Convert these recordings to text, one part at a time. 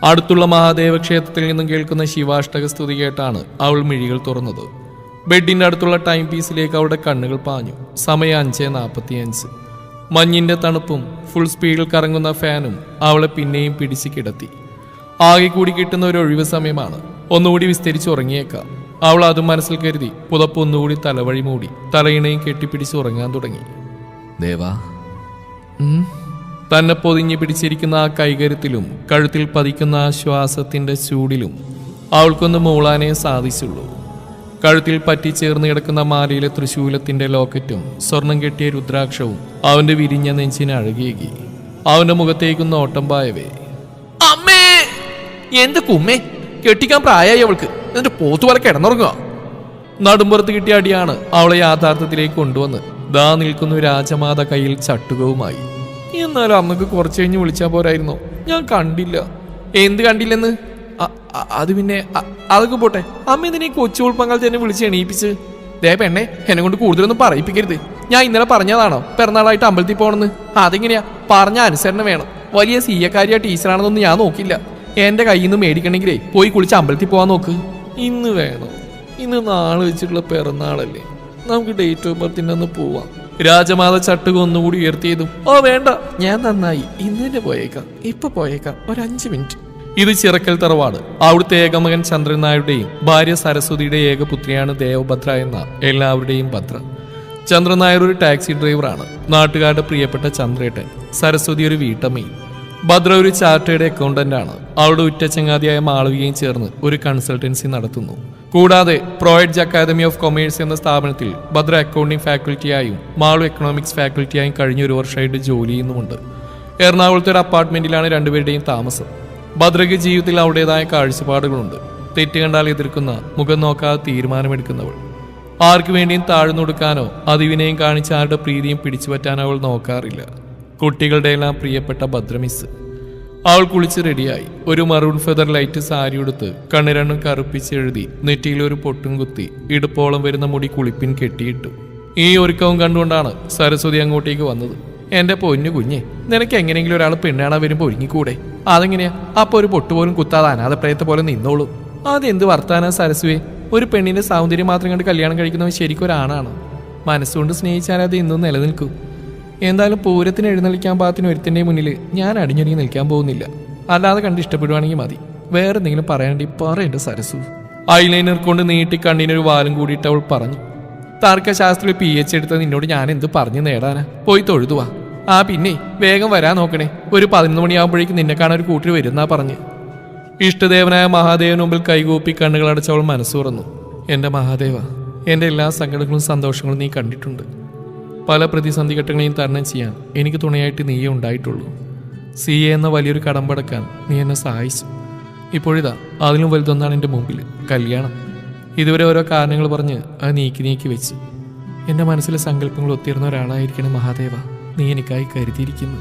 അടുത്തുള്ള മഹാദേവ ക്ഷേത്രത്തിൽ നിന്നും കേൾക്കുന്ന ശിവാഷ്ടക സ്തുതി കേട്ടാണ് അവൾ മിഴികൾ തുറന്നത്. ബെഡിന്റെ അടുത്തുള്ള ടൈം പീസിലേക്ക് അവളുടെ കണ്ണുകൾ പാഞ്ഞു. സമയം 5:45. മഞ്ഞിന്റെ തണുപ്പും ഫുൾ സ്പീഡിൽ കറങ്ങുന്ന ഫാനും അവളെ പിന്നെയും പിടിച്ചു കിടത്തി. ആകെ കൂടി കിട്ടുന്ന ഒരു ഒഴിവ് സമയമാണ്. ഒന്നുകൂടി വിസ്തരിച്ച് ഉറങ്ങിയേക്കാം. അവൾ അതും മനസ്സിൽ കരുതി പുതപ്പ് ഒന്നുകൂടി തലവഴി മൂടി തലയിണയും കെട്ടിപ്പിടിച്ച് ഉറങ്ങാൻ തുടങ്ങി. ദേവാ, തന്നെ പൊതിഞ്ഞു പിടിച്ചിരിക്കുന്ന ആ കൈകരുത്തിലും കഴുത്തിൽ പതിക്കുന്ന ആ ശ്വാസത്തിന്റെ ചൂടിലും അവൾക്കൊന്ന് മൂളാനേ സാധിച്ചുള്ളൂ. കഴുത്തിൽ പറ്റിച്ചേർന്ന് കിടക്കുന്ന മാലയിലെ തൃശൂലത്തിന്റെ ലോക്കറ്റും സ്വർണം കെട്ടിയ രുദ്രാക്ഷവും അവന്റെ വിരിഞ്ഞ നെഞ്ചിന് അഴകിയേകി. അവന്റെ മുഖത്തേക്കൊന്ന് ഓട്ടം പായവേ. അമ്മേ, എന്ത് കുമ്മേ, കെട്ടിക്കാൻ പ്രായമായി അവൾക്ക്, എന്നിട്ട് പോത്തുപോലെ കിടന്നുറങ്ങുക. നടുമ്പുറത്ത് കിട്ടിയ അടിയാണ് അവളെ യാഥാർത്ഥ്യത്തിലേക്ക് കൊണ്ടുവന്ന് ദാ നിൽക്കുന്ന രാജമാത കയ്യിൽ ചട്ടുകവുമായി. എന്നാലും അമ്മക്ക് കുറച്ച് കഴിഞ്ഞ് വിളിച്ചാൽ പോരായിരുന്നോ? ഞാൻ കണ്ടില്ല. എന്ത് കണ്ടില്ലെന്ന്? അത് പിന്നെ അതൊക്കെ പോട്ടെ. അമ്മ ഇതിനെ കൊച്ചു ഉൾപ്പങ്കാൽ തന്നെ വിളിച്ച് എണീപ്പിച്ച്. ദേ പെണ്ണെ, എന്നെ കൊണ്ട് കൂടുതലൊന്നും പറയിപ്പിക്കരുത്. ഞാൻ ഇന്നലെ പറഞ്ഞതാണോ പിറന്നാളായിട്ട് അമ്പലത്തിൽ പോകണമെന്ന്? അതെങ്ങനെയാ? പറഞ്ഞ അനുസരണ വേണം. വലിയ സീയക്കാരിയാ ടീച്ചറാണെന്നൊന്നും ഞാൻ നോക്കില്ല. എന്റെ കയ്യിൽ നിന്ന് മേടിക്കണമെങ്കിലേ പോയി കുളിച്ച് അമ്പലത്തിൽ പോകാൻ നോക്ക്. ഇന്ന് വേണം? ഇന്ന് നാളെ വെച്ചിട്ടുള്ള പിറന്നാളല്ലേ, നമുക്ക് ഡേറ്റ് ഓഫ് ബർത്തിന്റെ അന്ന് പോവാം. രാജമാത ചട്ടുക ഒന്നുകൂടി ഉയർത്തിയതും ഓ വേണ്ട, ഞാൻ നന്നായി, ഇന്ന് തന്നെ പോയേക്കാം, ഇപ്പൊ പോയേക്കാം, ഒരു 5 മിനിറ്റ്. ഇത് ചിറക്കൽ തറവാട്. അവിടുത്തെ ഏകമകൻ ചന്ദ്രൻ നായരുടെയും ഭാര്യ സരസ്വതിയുടെ ഏകപുത്രിയാണ് ദേവഭദ്ര എന്ന എല്ലാവരുടെയും ഭദ്ര. ചന്ദ്രൻ നായർ ഒരു ടാക്സി ഡ്രൈവറാണ്, നാട്ടുകാരുടെ പ്രിയപ്പെട്ട ചന്ദ്രേട്ടൻ. സരസ്വതി ഒരു വീട്ടമ്മയും. ഭദ്ര ഒരു ചാർട്ടേഡ് അക്കൗണ്ടന്റ് ആണ്. അവളുടെ ഉറ്റച്ചങ്ങാതിയായ മാളവികയും ചേർന്ന് ഒരു കൺസൾട്ടൻസി നടത്തുന്നു. കൂടാതെ പ്രോയിഡ്ജ് അക്കാദമി ഓഫ് കൊമേഴ്സ് എന്ന സ്ഥാപനത്തിൽ ഭദ്ര അക്കൗണ്ടിംഗ് ഫാക്കൽറ്റിയായും മാളു എക്കണോമിക്സ് ഫാക്കൽറ്റിയായും കഴിഞ്ഞ 1 വർഷമായിട്ട് ജോലി ചെയ്യുന്നുമുണ്ട്. എറണാകുളത്തെ ഒരു അപ്പാർട്ട്മെന്റിലാണ് രണ്ടുപേരുടെയും താമസം. ഭദ്രയ്ക്ക് ജീവിതത്തിൽ അവളുടേതായ കാഴ്ചപ്പാടുകളുണ്ട്. തെറ്റ് കണ്ടാൽ എതിർക്കുന്ന, മുഖം നോക്കാതെ തീരുമാനമെടുക്കുന്നവൾ. ആർക്കു വേണ്ടിയും താഴ്ന്നൊടുക്കാനോ അതിവിനെയും കാണിച്ച് ആരുടെ പ്രീതിയും പിടിച്ചു പറ്റാനോ അവൾ നോക്കാറില്ല. കുട്ടികളുടെ എല്ലാം പ്രിയപ്പെട്ട ഭദ്രമിസ്. അവൾ കുളിച്ച് റെഡിയായി. ഒരു മറൂൺ ഫെദർ ലൈറ്റ് സാരി ഉടുത്ത് കണ്ണിരണ്ടും കറുപ്പിച്ചെഴുതി നെറ്റിയിൽ ഒരു പൊട്ടും കുത്തി ഇടുപ്പോളം വരുന്ന മുടി കുളിപ്പിൻ കെട്ടിയിട്ടു. ഈ ഒരുക്കവും കണ്ടുകൊണ്ടാണ് സരസ്വതി അങ്ങോട്ടേക്ക് വന്നത്. എന്റെ പൊന്നു കുഞ്ഞെ, നിനക്ക് എങ്ങനെയെങ്കിലും ഒരാൾ പെണ്ണാണാൻ വരുമ്പോൾ ഒരുങ്ങിക്കൂടെ? അതെങ്ങനെയാ? അപ്പൊ ഒരു പൊട്ടുപോലും കുത്താതെ അനാഥപ്രയത്തെ പോലെ നിന്നോളൂ. അതെന്ത് വർത്താനാ സരസ്വേ? ഒരു പെണ്ണിന്റെ സൗന്ദര്യം മാത്രം കണ്ട് കല്യാണം കഴിക്കുന്നവൻ ശരിക്കും ഒരാണാണ്. മനസ്സുകൊണ്ട് സ്നേഹിച്ചാൽ അത് ഇന്നും നിലനിൽക്കും. എന്തായാലും പൂരത്തിന് എഴുന്നള്ളിക്കാൻ പാകത്തിന് ഒരുത്തിൻ്റെ മുന്നിൽ ഞാൻ അടിഞ്ഞൊരുങ്ങി നിൽക്കാൻ പോകുന്നില്ല. അല്ലാതെ കണ്ട് ഇഷ്ടപ്പെടുവാണെങ്കിൽ മതി. വേറെ എന്തെങ്കിലും പറയാണ്ടി പറയണ്ട സരസു. ഐലൈനർ കൊണ്ട് നീട്ടി കണ്ണിനൊരു വാലും കൂടിയിട്ട് അവൾ പറഞ്ഞു. തർക്കശാസ്ത്രത്തിൽ PH എടുത്ത നിന്നോട് ഞാൻ എന്ത് പറഞ്ഞു നേടാനാ? പോയി തൊഴുതുവാ. ആ പിന്നെ വേഗം വരാൻ നോക്കണേ. ഒരു 11 മണിയാകുമ്പോഴേക്കും നിന്നെ കാണാൻ ഒരു കൂട്ടർ വരുന്നാ പറഞ്ഞ്. ഇഷ്ടദേവനായ മഹാദേവന് മുമ്പിൽ കൈകൂപ്പി കണ്ണുകളടച്ചവൾ മനസ്സ് തുറന്നു. എൻ്റെ മഹാദേവ, എൻ്റെ എല്ലാ സങ്കടങ്ങളും സന്തോഷങ്ങളും നീ കണ്ടിട്ടുണ്ട്. പല പ്രതിസന്ധി ഘട്ടങ്ങളെയും തരണം ചെയ്യാൻ എനിക്ക് തുണയായിട്ട് നീയേ ഉണ്ടായിട്ടുള്ളൂ. CA എന്ന വലിയൊരു കടമ്പടക്കാൻ നീ എന്നെ സഹായിച്ചു. ഇപ്പോഴിതാ അതിലും വലുതൊന്നാണ് എൻ്റെ മുമ്പിൽ, കല്യാണം. ഇതുവരെ ഓരോ കാരണങ്ങൾ പറഞ്ഞ് അത് നീക്കി വെച്ച് എൻ്റെ മനസ്സിലെ സങ്കല്പങ്ങൾ ഒത്തിരുന്ന ഒരാളായിരിക്കണം മഹാദേവ നീ എനിക്കായി കരുതിയിരിക്കുന്നു.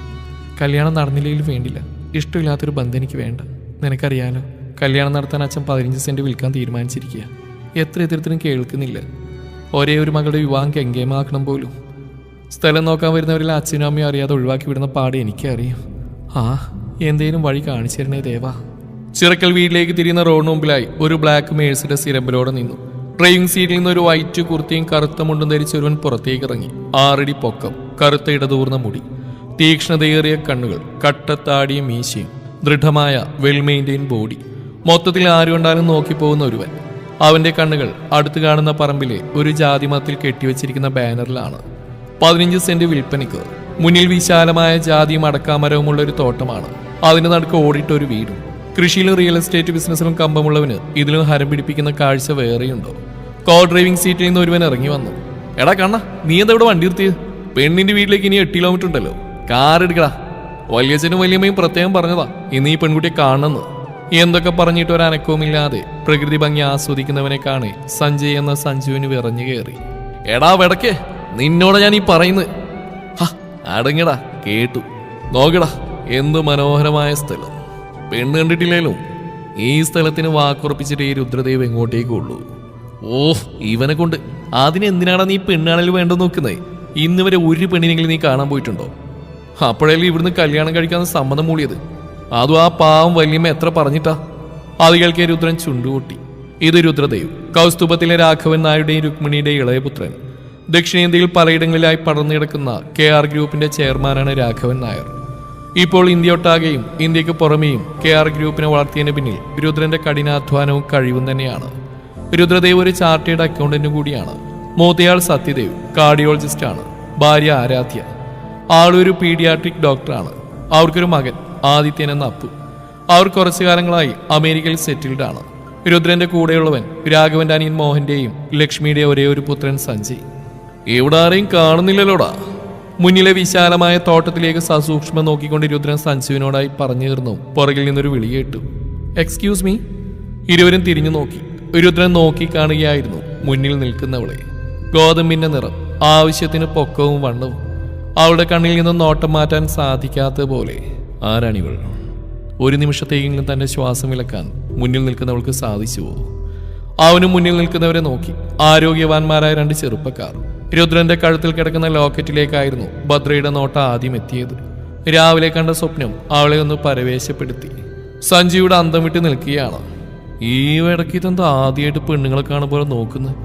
കല്യാണം നടന്നില്ലെങ്കിൽ വേണ്ടില്ല, ഇഷ്ടമില്ലാത്തൊരു ബന്ധം എനിക്ക് വേണ്ട. നിനക്കറിയാലോ, കല്യാണം നടത്താൻ അച്ഛൻ 15 സെന്റ് വിൽക്കാൻ തീരുമാനിച്ചിരിക്കുക. എത്ര എതിർത്തിനും കേൾക്കുന്നില്ല. ഒരേ ഒരു മകളുടെ വിവാഹം കെങ്കേമാക്കണം പോലും. സ്ഥലം നോക്കാൻ വരുന്നവരിൽ അച്ഛനും അമ്മയും അറിയാതെ ഒഴിവാക്കി വിടുന്ന പാട് എനിക്കറിയാം. എന്തേലും വഴി കാണിച്ചു തരണേ ദേവാ. ചിറക്കൽ വീട്ടിലേക്ക് തിരിയുന്ന റോഡിന് മുമ്പിലായി ഒരു ബ്ലാക്ക് മേഴ്സിഡസ് ഇരമ്പലോടെ നിന്നു. ഡ്രൈവിംഗ് സീറ്റിൽ നിന്ന് ഒരു വൈറ്റ് കുർത്തിയും കറുത്ത മുണ്ടും ധരിച്ച് ഒരുവൻ പുറത്തേക്ക് ഇറങ്ങി. 6 അടി പൊക്കം, കറുത്ത ഇടതൂർന്ന മുടി, തീക്ഷ്ണതയേറിയ കണ്ണുകൾ, കട്ടത്താടിയും മീശയും, ദൃഢമായ വെൽ മെയിൻറ്റെയിൻ ബോഡി. മൊത്തത്തിൽ ആര് കണ്ടാലും നോക്കിപ്പോകുന്ന ഒരുവൻ. അവന്റെ കണ്ണുകൾ അടുത്ത് കാണുന്ന പറമ്പിലെ ഒരു ജാതിമത്തിൽ കെട്ടിവെച്ചിരിക്കുന്ന ബാനറിലാണ്. 15 സെന്റ് വിൽപ്പനയ്ക്ക്. മുന്നിൽ വിശാലമായ ജാതിയും അടക്കാമരവുമുള്ള ഒരു തോട്ടമാണ്. അതിന് നടുക്ക് ഓടിട്ടൊരു വീടും. കൃഷിയിലും റിയൽ എസ്റ്റേറ്റ് ബിസിനസ്സിലും കമ്പമുള്ളവന് ഇതിലും ഹരം പിടിപ്പിക്കുന്ന കാഴ്ച വേറെയുണ്ടോ? കോ ഡ്രൈവിംഗ് സീറ്റിൽ നിന്ന് ഒരുവൻ ഇറങ്ങി വന്നു. എടാ കണ്ണ, നീ എന്താ ഇവിടെ വണ്ടി നിർത്തിയത്? പെണ്ണിന്റെ വീട്ടിലേക്ക് ഇനി 8 കിലോമീറ്റർ ഉണ്ടല്ലോ, കാർ എടുക്കടാ. വലിയച്ഛനും വലിയമ്മയും പ്രത്യേകം പറഞ്ഞതാ ഇന്ന് ഈ പെൺകുട്ടിയെ കാണണമെന്ന്. എന്തൊക്കെ പറഞ്ഞിട്ട് ഒരു അനക്കവുമില്ലാതെ പ്രകൃതി ഭംഗി ആസ്വദിക്കുന്നവനെ കാണെ സഞ്ജയ് എന്ന സഞ്ജുവിന് വിറഞ്ഞു കയറി. എടാ വെടക്കേ, നിന്നോട് ഞാൻ ഈ പറയുന്നത്. അടങ്ങടാ, കേട്ടു. നോക്കടാ, എന്ത് മനോഹരമായ സ്ഥലം. പെണ്ണ് കണ്ടിട്ടില്ലേലും ഈ സ്ഥലത്തിന് വാക്കുറപ്പിച്ചിട്ട് ഈ രുദ്രദേവ് എങ്ങോട്ടേക്കുള്ളൂ. ഇവനെ കൊണ്ട് അതിനെന്തിനാടാ നീ പെണ്ണാണൽ വേണ്ടെന്ന് നോക്കുന്നേ? ഇന്ന് വരെ ഒരു പെണ്ണിനെങ്കിലും നീ കാണാൻ പോയിട്ടുണ്ടോ? അപ്പോഴല്ലേ ഇവിടുന്ന് കല്യാണം കഴിക്കാൻ സമ്മതം മൂളിയത്? അതും ആ പാവം വല്യമ്മ എത്ര പറഞ്ഞിട്ടാ? അത് കേൾക്കിയ രുദ്രൻ ചുണ്ടുകൂട്ടി. ഇത് രുദ്രദേവ്, കൗസ്തുഭത്തിലെ രാഘവൻ നായരുടെയും രുക്മിണിയുടെയും ഇളയപുത്രൻ. ദക്ഷിണേന്ത്യയിൽ പലയിടങ്ങളിലായി പടർന്നു കിടക്കുന്ന KR ഗ്രൂപ്പിന്റെ ചെയർമാനാണ് രാഘവൻ നായർ. ഇപ്പോൾ ഇന്ത്യയൊട്ടാകെയും ഇന്ത്യക്ക് പുറമേയും KR ഗ്രൂപ്പിനെ വളർത്തിയതിന് പിന്നിൽ രുദ്രന്റെ കഠിനാധ്വാനവും കഴിവും തന്നെയാണ്. രുദ്രദേവ് ഒരു ചാർട്ടേഡ് അക്കൗണ്ടന്റും കൂടിയാണ്. മൂത്തയാൾ സത്യദേവ് കാർഡിയോളജിസ്റ്റ് ആണ്. ഭാര്യ ആരാധ്യ, ആളൊരു പീഡിയാട്രിക് ഡോക്ടറാണ്. അവർക്കൊരു മകൻ ആദിത്യൻ എന്ന അപ്പു. അവർ കുറച്ചു കാലങ്ങളായി അമേരിക്കയിൽ സെറ്റിൽഡ് ആണ്. രുദ്രന്റെ കൂടെയുള്ളവൻ രാഘവന്റെ അനിയൻ മോഹന്റെയും ലക്ഷ്മിയുടെ ഒരേ ഒരു പുത്രൻ സഞ്ജയ്. ഇവിടെ ആരെയും കാണുന്നില്ലല്ലോടാ. മുന്നിലെ വിശാലമായ തോട്ടത്തിലേക്ക് സസൂക്ഷ്മം നോക്കിക്കൊണ്ട് രുദ്രൻ സഞ്ജുവിനോടായി പറഞ്ഞു തീർന്നു. പുറകിൽ നിന്നൊരു വിളി കേട്ടു. Excuse me. ഇരുവരും തിരിഞ്ഞു നോക്കി. രുദ്രൻ നോക്കി കാണുകയായിരുന്നു മുന്നിൽ നിൽക്കുന്നവളെ. ഗോതമ്പിന്റെ നിറം, ആവശ്യത്തിന് പൊക്കവും വണ്ണവും. അവളുടെ കണ്ണിൽ നിന്നും നോട്ടം മാറ്റാൻ സാധിക്കാത്ത പോലെ. ആരാണിവൾ? ഒരു നിമിഷത്തേക്കെങ്കിലും തന്റെ ശ്വാസം വിലക്കാൻ മുന്നിൽ നിൽക്കുന്നവൾക്ക് സാധിച്ചുവോ? അവനും മുന്നിൽ നിൽക്കുന്നവരെ നോക്കി. ആരോഗ്യവാന്മാരായ 2 ചെറുപ്പക്കാർ. രുദ്രന്റെ കഴുത്തിൽ കിടക്കുന്ന ലോക്കറ്റിലേക്കായിരുന്നു ഭദ്രയുടെ നോട്ടം ആദ്യം എത്തിയത്. രാവിലെ കണ്ട സ്വപ്നം അവളെ ഒന്ന് പരവേശപ്പെടുത്തി. സഞ്ജയുടെ അന്തം വിട്ട് നിൽക്കുകയാണ്. ഈ ഇടയ്ക്ക് ഇതെന്താ ആദ്യമായിട്ട് പെണ്ണുങ്ങളെ കാണുമ്പോൾ നോക്കുന്നത്?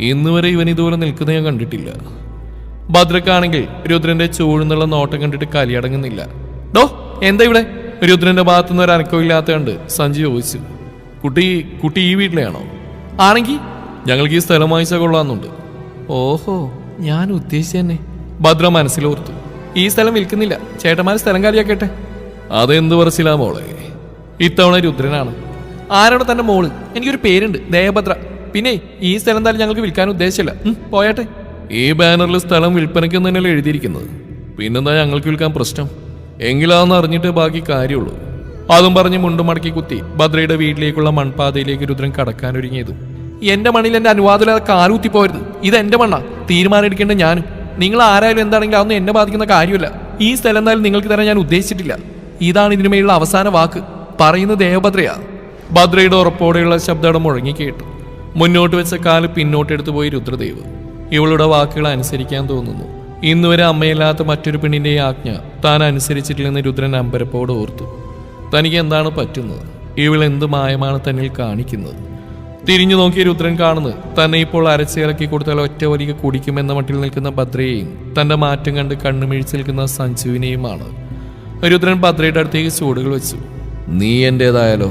ഇന്നുവരെ ഇവൻ ഇതുപോലെ നിൽക്കുന്നത് ഞാൻ കണ്ടിട്ടില്ല. ഭദ്രക്കാണെങ്കിൽ രുദ്രന്റെ ചൂഴ്ന്നുള്ള നോട്ടം കണ്ടിട്ട് കലിയടങ്ങുന്നില്ല. ഡോ, എന്താ ഇവിടെ? രുദ്രന്റെ ഭാഗത്തുനിന്ന് ഒരു അനക്കമില്ലാത്ത കണ്ട് സഞ്ജു ചോദിച്ചു. കുട്ടി ഈ വീട്ടിലെയാണോ? ആണെങ്കിൽ ഞങ്ങൾക്ക് ഈ സ്ഥലം വാങ്ങിച്ചാൽ കൊള്ളാമെന്നുണ്ട്. ഓഹോ, ഞാൻ ഉദ്ദേശിച്ചു തന്നെ. ഭദ്ര മനസ്സിലോർത്തു. ഈ സ്ഥലം വിൽക്കുന്നില്ല, ചേട്ടന്മാർ സ്ഥലം കാലിയാക്കട്ടെ. അതെന്ത് പറച്ചില്ലാ മോളെ? ഇത്തവണ രുദ്രനാണ്. ആരോടെ തന്റെ മോള്? എനിക്കൊരു പേരുണ്ട്, ദേവഭദ്ര. പിന്നെ ഈ സ്ഥലം എന്തായാലും ഞങ്ങൾക്ക് വിൽക്കാൻ ഉദ്ദേശിച്ചില്ല. പോയാട്ടെ. ഈ ബാനറിൽ സ്ഥലം വിൽപ്പനയ്ക്ക് തന്നെയല്ലേ എഴുതിയിരിക്കുന്നത്. പിന്നെന്താ ഞങ്ങൾക്ക് വിൽക്കാൻ പ്രശ്നം? എങ്കിലാന്ന് അറിഞ്ഞിട്ട് ബാക്കി കാര്യമുള്ളൂ. അതും പറഞ്ഞ് മുണ്ടുമടക്കി കുത്തി ഭദ്രയുടെ വീട്ടിലേക്കുള്ള മൺപാതയിലേക്ക് രുദ്രൻ കടക്കാനൊരുങ്ങിയതും. എന്റെ മണ്ണിൽ എന്റെ അനുവാദമില്ലാതെ കാലൂത്തി പോരുത്. ഇത് എന്റെ മണ്ണാ, തീരുമാനം എടുക്കേണ്ട ഞാനും. നിങ്ങൾ ആരായാലും എന്താണെങ്കിലും അതൊന്നും എന്നെ ബാധിക്കുന്ന കാര്യമില്ല. ഈ സ്ഥലം എന്തായാലും നിങ്ങൾക്ക് തരാൻ ഞാൻ ഉദ്ദേശിച്ചിട്ടില്ല. ഇതാണ് ഇതിനുമേലുള്ള അവസാന വാക്ക്. പറയുന്നത് ദേവഭദ്രയാ. ഭദ്രയുടെ ഉറപ്പോടെയുള്ള ശബ്ദം മുഴങ്ങി കേട്ടു. മുന്നോട്ട് വെച്ച കാല് പിന്നോട്ടെടുത്തു പോയി രുദ്രദേവ്. ഇവളുടെ വാക്കുകൾ അനുസരിക്കാൻ തോന്നുന്നു. ഇന്നുവരെ അമ്മയില്ലാത്ത മറ്റൊരു പെണ്ണിന്റെ ആജ്ഞ താൻ അനുസരിച്ചിട്ടില്ലെന്ന് രുദ്രൻ അമ്പരപ്പോട് ഓർത്തു. തനിക്ക് എന്താണ് പറ്റുന്നത്? ഇവൾ എന്ത് മായമാണ് തന്നിൽ കാണിക്കുന്നത്? തിരിഞ്ഞു നോക്കിയ രുദ്രൻ കാണുന്നത് തന്നെ ഇപ്പോൾ അരച്ചിറക്കി കൊടുത്താൽ ഒറ്റ വലിയ കുടിക്കുമെന്ന മട്ടിൽ നിൽക്കുന്ന ഭദ്രയെയും തന്റെ മാറ്റം കണ്ട് കണ്ണുമിഴിച്ച് നിൽക്കുന്ന സഞ്ജുവിനെയുമാണ്. രുദ്രൻ ഭദ്രയുടെ അടുത്തേക്ക് ചൂടുകൾ വെച്ചു. നീ എന്റേതായാലോ?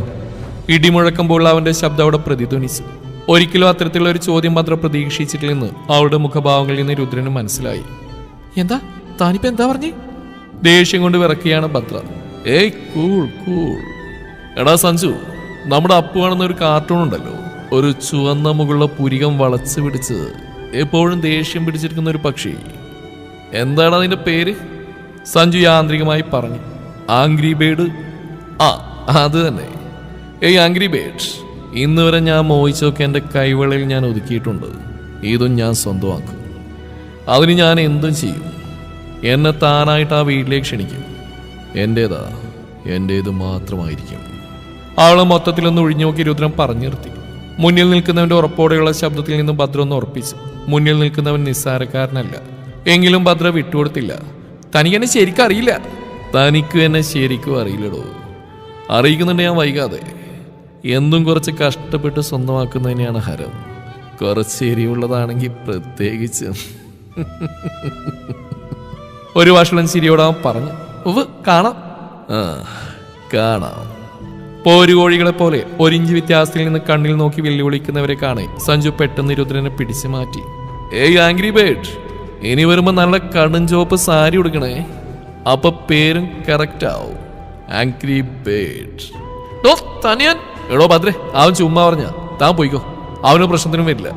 ഇടിമുഴക്കുമ്പോൾ അവന്റെ ശബ്ദം അവിടെ പ്രതിധ്വനിച്ചു. ഒരിക്കലും അത്തരത്തിലുള്ള ഒരു ചോദ്യം ഭദ്ര പ്രതീക്ഷിച്ചിട്ടില്ലെന്ന് അവളുടെ മുഖഭാവങ്ങളിൽ നിന്ന് രുദ്രന് മനസ്സിലായി. എന്താ താനിപ്പോ എന്താ പറഞ്ഞേ? ദേഷ്യം കൊണ്ട് വിറക്കുകയാണ് ഭദ്ര. ഏയ് കൂൾ കൂൾ. എടാ സഞ്ജു, നമ്മുടെ അപ്പു കാണുന്ന ഒരു കാർട്ടൂൺ ഉണ്ടല്ലോ, ഒരു ചുവന്ന മുകളുള്ള പുരികം വളച്ചു പിടിച്ച് എപ്പോഴും ദേഷ്യം പിടിച്ചിരിക്കുന്ന ഒരു പക്ഷി. എന്താണ് അതിന്റെ പേര്? സഞ്ജു യാന്ത്രികമായി പറഞ്ഞു. Angry bird. ആ, അത് തന്നെ. ഏയ് ആംഗ്രി ബേർഡ്. ഇന്ന് വരെ ഞാൻ മോഹിച്ചൊക്കെ എൻ്റെ കൈവെള്ളയിൽ ഞാൻ ഒതുക്കിയിട്ടുണ്ട്. ഇതും ഞാൻ സ്വന്തമാക്കും. അതിന് ഞാൻ എന്തും ചെയ്യും. എന്നെ താനായിട്ട് ആ വീട്ടിലേക്ക് ക്ഷണിക്കും. എൻ്റേതാ, എൻ്റേത് മാത്രമായിരിക്കും. അവളെ മൊത്തത്തിലൊന്ന് ഒഴിഞ്ഞു നോക്കി രുദ്രൻ പറഞ്ഞു നിർത്തി. മുന്നിൽ നിൽക്കുന്നവന്റെ ഉറപ്പോടെയുള്ള ശബ്ദത്തിൽ നിന്ന് ഭദ്ര ഒന്ന് ഉറപ്പിച്ചു. മുന്നിൽ നിൽക്കുന്നവൻ നിസ്സാരക്കാരനല്ല. എങ്കിലും ഭദ്ര വിട്ടുകൊടുത്തില്ല. തനിക്കെന്നെ ശരിക്കും അറിയില്ല. തനിക്കും എന്നെ ശരിക്കും അറിയില്ലടോ. അറിയിക്കുന്നുണ്ട് ഞാൻ വൈകാതെ. എന്തും കുറച്ച് കഷ്ടപ്പെട്ട് സ്വന്തമാക്കുന്നതിനെയാണ് ഹരം. കുറച്ച് എരിവുള്ളതാണെങ്കിൽ പ്രത്യേകിച്ച്. ഒരു വഷളൻ ചിരിയോടാൻ പറഞ്ഞു. കാണാം. ആ, കാണാം. പോരുകോഴികളെ പോലെ ഒരിഞ്ച് വ്യത്യാസത്തിൽ നിന്ന് കണ്ണിൽ നോക്കി വെല്ലുവിളിക്കുന്നവരെ കാണെ സഞ്ജു പെട്ടെന്ന് രുദ്രനെ പിടിച്ചു മാറ്റി. ഏയ് ആംഗ്രി ബേർഡ്, ഇനി വരുമ്പോ നല്ല കടും ചോപ്പ് സാരി ഉടുക്കണേ. അപ്പൊ പേരും കറക്റ്റ് ആവും. Angry bird. എടോ ഭദ്രേ, അവൻ ചുമ്മാ പറഞ്ഞ താൻ പോയിക്കോ. അവന് പ്രശ്നത്തിനും വരില്ല.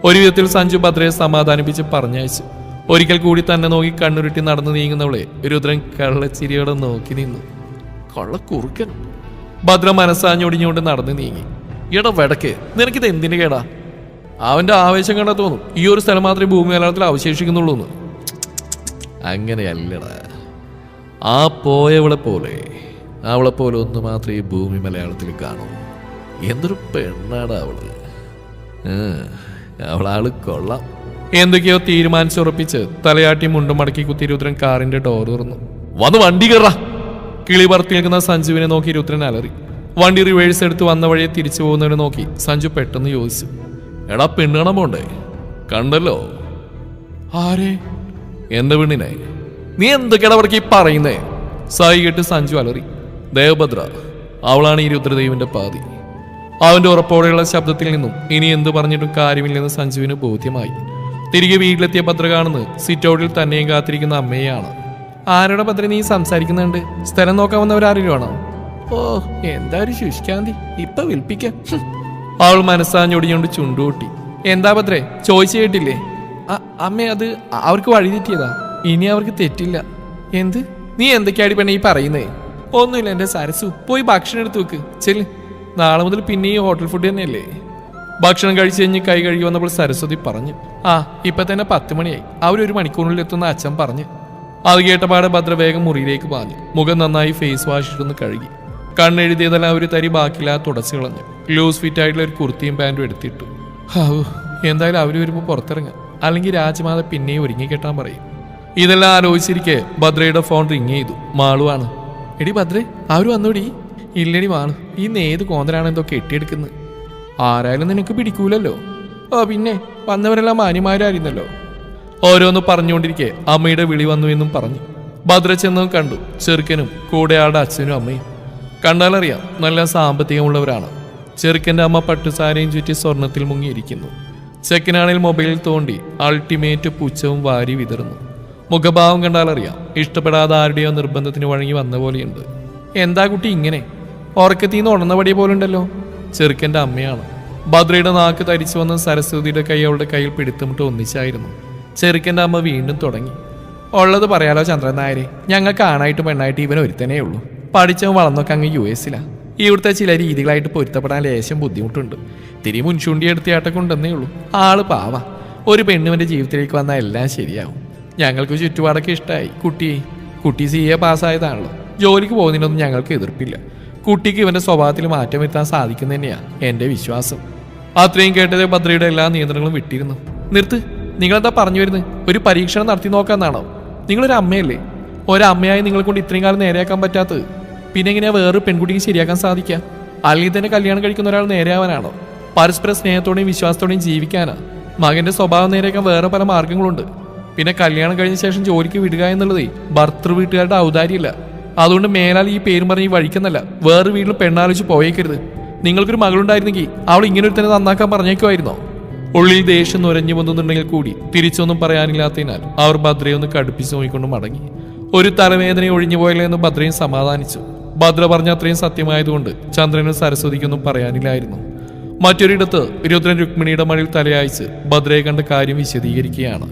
ഒരു വിധത്തിൽ സഞ്ജു ഭദ്രയെ സമാധാനിപ്പിച്ച് പറഞ്ഞയച്ചു. ഒരിക്കൽ കൂടി തന്നെ നോക്കി കണ്ണുരുട്ടി നടന്നു നീങ്ങുന്നവളെ രുദ്രൻ കള്ളച്ചിരിയോടെ നോക്കി നിന്നു. കള്ളക്കുറുക്കൻ. ഭദ്ര മനസ്സാഞ്ഞൊടിഞ്ഞുകൊണ്ട് നടന്നു നീങ്ങി. എടാ വെടക്കേ, നിനക്കിത് എന്തിനു കേടാ? അവന്റെ ആവേശം കണ്ടാ തോന്നും ഈ ഒരു സ്ഥലം മാത്രമേ ഭൂമി മലയാളത്തിൽ അവശേഷിക്കുന്നുള്ളൂ എന്ന്. അങ്ങനെയല്ലടാ. ആ പോയവളെ പോലെ, അവളെ പോലെ ഒന്ന് മാത്രമേ ഈ ഭൂമി മലയാളത്തിൽ കാണൂ. എന്തൊരു പെണ്ണാടാ അവള്. അവളാള് കൊള്ളാം. എന്തൊക്കെയോ തീരുമാനിച്ചുറപ്പിച്ച് തലയാട്ടി മുണ്ടും മടക്കി കുത്തി രുദ്രൻ കാറിന്റെ ഡോർ തുറന്നു. വന്ന് വണ്ടി കയറ. കിളി പറത്തി നിൽക്കുന്ന സഞ്ജുവിനെ നോക്കി രുദ്രൻ അലറി. വണ്ടി റിവേഴ്സ് എടുത്ത് വന്ന വഴിയെ തിരിച്ചു പോകുന്നവരെ നോക്കി സഞ്ജു പെട്ടെന്ന് ചോദിച്ചു, എടാ പെണ്ണ് കാണാൻ പോണ്ടേ? കണ്ടല്ലോ. ആരെ? എന്റെ പെണ്ണിനെ. നീ എന്തൊക്കെയാണ് അവർക്ക് ഈ പറയുന്നേ? സായി കേട്ട് സഞ്ജു അലറി. ദേവഭദ്ര, അവളാണ് ഈ രുദ്രദേവിന്റെ പാതി. അവന്റെ ഉറപ്പോടെയുള്ള ശബ്ദത്തിൽ നിന്നും ഇനി എന്ത് പറഞ്ഞിട്ടും കാര്യമില്ലെന്ന് സഞ്ജുവിന് ബോധ്യമായി. തിരികെ വീട്ടിലെത്തിയ ഭദ്ര കാണുന്നത് സിറ്റ് ഔട്ടിൽ തന്നെയും കാത്തിരിക്കുന്ന അമ്മയെയാണ്. ആരോടെ ഭദ്ര നീ സംസാരിക്കുന്നുണ്ട്? സ്ഥലം നോക്കാൻ വന്നവരാരെങ്കിലും ആണോ? ഓ, എന്താ ഒരു ശുഷ്കാന്തി, ഇപ്പൊ വിൽപ്പിക്കാം. അവൾ മനസ്സാഞ്ഞൊടിഞ്ഞുകൊണ്ട് ചുണ്ടുകൂട്ടി. എന്താ ഭദ്രേ, ചോദിച്ചു കേട്ടില്ലേ? അമ്മേ, അത് അവർക്ക് വഴി തെറ്റിയതാ. ഇനി അവർക്ക് തെറ്റില്ല. എന്ത്? നീ എന്തൊക്കെയാടി പെണ്ണെ ഈ പറയുന്നേ? ഒന്നുമില്ല എന്റെ സരസു, പോയി ഭക്ഷണം എടുത്തു വെക്ക്. ചെല്, നാളെ മുതൽ പിന്നെ ഈ ഹോട്ടൽ ഫുഡ് തന്നെയല്ലേ. ഭക്ഷണം കഴിച്ച് കഴിഞ്ഞ് കൈ കഴുകി വന്നപ്പോൾ സരസ്വതി പറഞ്ഞു, ഇപ്പൊ തന്നെ 10 മണിയായി. അവരൊരു മണിക്കൂറിനുള്ളിൽ എത്തുന്ന അച്ഛൻ പറഞ്ഞു. അത് കേട്ടപാടെ ഭദ്ര വേഗം മുറിയിലേക്ക് പാഞ്ഞു. മുഖം നന്നായി ഫേസ് വാഷ് ഇട്ടൊന്ന് കഴുകി. കണ്ണെഴുതിയതെല്ലാം ഒരു തരി ബാക്കിയില്ലാതെ തുടച്ചു കളഞ്ഞു. ലൂസ് ഫിറ്റ് ആയിട്ടുള്ള ഒരു കുർത്തിയും പാൻറ്റും എടുത്തിട്ടു. എന്തായാലും അവർ വരുമ്പോൾ പുറത്തിറങ്ങാം, അല്ലെങ്കിൽ രാജമാത പിന്നെയും ഒരുങ്ങി കെട്ടാൻ പറയും. ഇതെല്ലാം ആലോചിച്ചിരിക്കെ ഭദ്രയുടെ ഫോൺ റിങ് ചെയ്തു. മാളുവാണ്. എടി ഭദ്രേ, അവർ വന്നോടി. ഇല്ലടി മാളു, ഈ നേത് കോന്തരാണ് എന്തോ കെട്ടിയെടുക്കുന്നത്. ആരായാലും നിനക്ക് പിടിക്കൂലല്ലോ. പിന്നെ വന്നവരെല്ലാം മാന്യമാരായിരുന്നല്ലോ. ഓരോന്ന് പറഞ്ഞുകൊണ്ടിരിക്കെ അമ്മയുടെ വിളി വന്നു എന്നും പറഞ്ഞു. ഭദ്ര ചെന്നും കണ്ടു. ചെറുക്കനും കൂടെ ആളുടെ അച്ഛനും അമ്മയും. കണ്ടാലറിയാം നല്ല സാമ്പത്തികമുള്ളവരാണ്. ചെറുക്കൻ്റെ അമ്മ പട്ടുസാരയും ചുറ്റി സ്വർണത്തിൽ മുങ്ങിയിരിക്കുന്നു. ചെക്കനാണെങ്കിൽ മൊബൈലിൽ തോണ്ടി അൾട്ടിമേറ്റ് പുച്ഛവും വാരി വിതറുന്നു. മുഖഭാവം കണ്ടാലറിയാം ഇഷ്ടപ്പെടാതെ ആരുടെയോ നിർബന്ധത്തിന് വഴങ്ങി വന്ന പോലെയുണ്ട്. എന്താ കുട്ടി ഇങ്ങനെ? ഉറക്കത്തിന്ന് ഉണർന്ന പടിയെ പോലുണ്ടല്ലോ. ചെറുക്കൻ്റെ അമ്മയാണ്. ഭദ്രയുടെ നാക്ക് തരിച്ചു വന്ന സരസ്വതിയുടെ കൈ അവളുടെ കയ്യിൽ പിടുത്തമിട്ട് ഒന്നിച്ചായിരുന്നു. ചെറുക്കൻ്റെ അമ്മ വീണ്ടും തുടങ്ങി. ഉള്ളത് പറയാലോ ചന്ദ്രൻ നായരെ, ഞങ്ങൾക്ക് ആണായിട്ട് പെണ്ണായിട്ട് ഇവൻ ഒരുത്തനേ ഉള്ളൂ. പഠിച്ചവൻ വളർന്നൊക്കെ അങ്ങ് US ഇവിടുത്തെ ചില രീതികളായിട്ട് പൊരുത്തപ്പെടാൻ ലേശം ബുദ്ധിമുട്ടുണ്ട്. തിരി മുൻചൂണ്ടി എടുത്തിയാട്ടൊക്കെ ഉണ്ടെന്നേ ഉള്ളൂ. ആള് പാവ. ഒരു പെണ്ണുവിൻ്റെ ജീവിതത്തിലേക്ക് വന്നാൽ എല്ലാം ശരിയാവും. ഞങ്ങൾക്ക് ചുറ്റുപാടൊക്കെ ഇഷ്ടമായി. കുട്ടി CA പാസ്സായതാണല്ലോ. ജോലിക്ക് പോകുന്നതിനൊന്നും ഞങ്ങൾക്ക് എതിർപ്പില്ല. കുട്ടിക്ക് ഇവന്റെ സ്വഭാവത്തിൽ മാറ്റം വരുത്താൻ സാധിക്കുന്ന തന്നെയാണ് എൻ്റെ വിശ്വാസം. അത്രയും കേട്ടത് ഭദ്രയുടെ എല്ലാ നിയന്ത്രണങ്ങളും വിട്ടിരുന്നു. നിർത്ത്, നിങ്ങളെന്താ പറഞ്ഞു വരുന്നത്? ഒരു പരീക്ഷണം നടത്തി നോക്കാന്നാണോ? നിങ്ങളൊരു അമ്മയല്ലേ? ഒരമ്മയായി നിങ്ങളെ കൊണ്ട് ഇത്രയും കാലം നേരെയാക്കാൻ പറ്റാത്തത് പിന്നെ എങ്ങനെയാ വേറൊരു പെൺകുട്ടിക്ക് ശരിയാക്കാൻ സാധിക്കുക? അല്ലെങ്കിൽ തന്നെ കല്യാണം കഴിക്കുന്ന ഒരാൾ നേരെയാവാനാണോ? പരസ്പര സ്നേഹത്തോടെയും വിശ്വാസത്തോടെയും ജീവിക്കാനാ. മകന്റെ സ്വഭാവം നേരെയാക്കാൻ വേറെ പല മാർഗങ്ങളുണ്ട്. പിന്നെ കല്യാണം കഴിഞ്ഞ ശേഷം ജോലിക്ക് വിടുക എന്നുള്ളതേ ഭർത്തൃ വീട്ടുകാരുടെ ഔദാര്യമില്ല. അതുകൊണ്ട് മേലാൽ ഈ പേരും പറഞ്ഞ് ഈ വഴിക്കെന്നല്ല വേറെ വീട്ടിൽ പെണ്ണാലോചിച്ച് പോയേക്കരുത്. നിങ്ങൾക്കൊരു മകളുണ്ടായിരുന്നെങ്കിൽ അവൾ ഇങ്ങനെ ഒരു തന്നെ നന്നാക്കാൻ പറഞ്ഞേക്കുമായിരുന്നോ? ഉള്ളിൽ ദേഷ്യം നുരഞ്ഞു വന്നുണ്ടെങ്കിൽ കൂടി തിരിച്ചൊന്നും പറയാനില്ലാത്തതിനാൽ അവർ ഭദ്രയൊന്ന് കടുപ്പിച്ച് നോക്കിക്കൊണ്ട് മടങ്ങി. ഒരു തലവേദന ഒഴിഞ്ഞു പോയല്ലോ എന്ന് ഭദ്രയും സമാധാനിച്ചു. ഭദ്ര പറഞ്ഞ അത്രയും സത്യമായതുകൊണ്ട് ചന്ദ്രനും സരസ്വതിക്കൊന്നും പറയാനില്ലായിരുന്നു. മറ്റൊരിടത്ത് രുദ്രൻ രുക്മിണിയുടെ മടിയിൽ തലയായിച്ച് ഭദ്രയെ കണ്ട കാര്യം വിശദീകരിക്കുകയാണ്.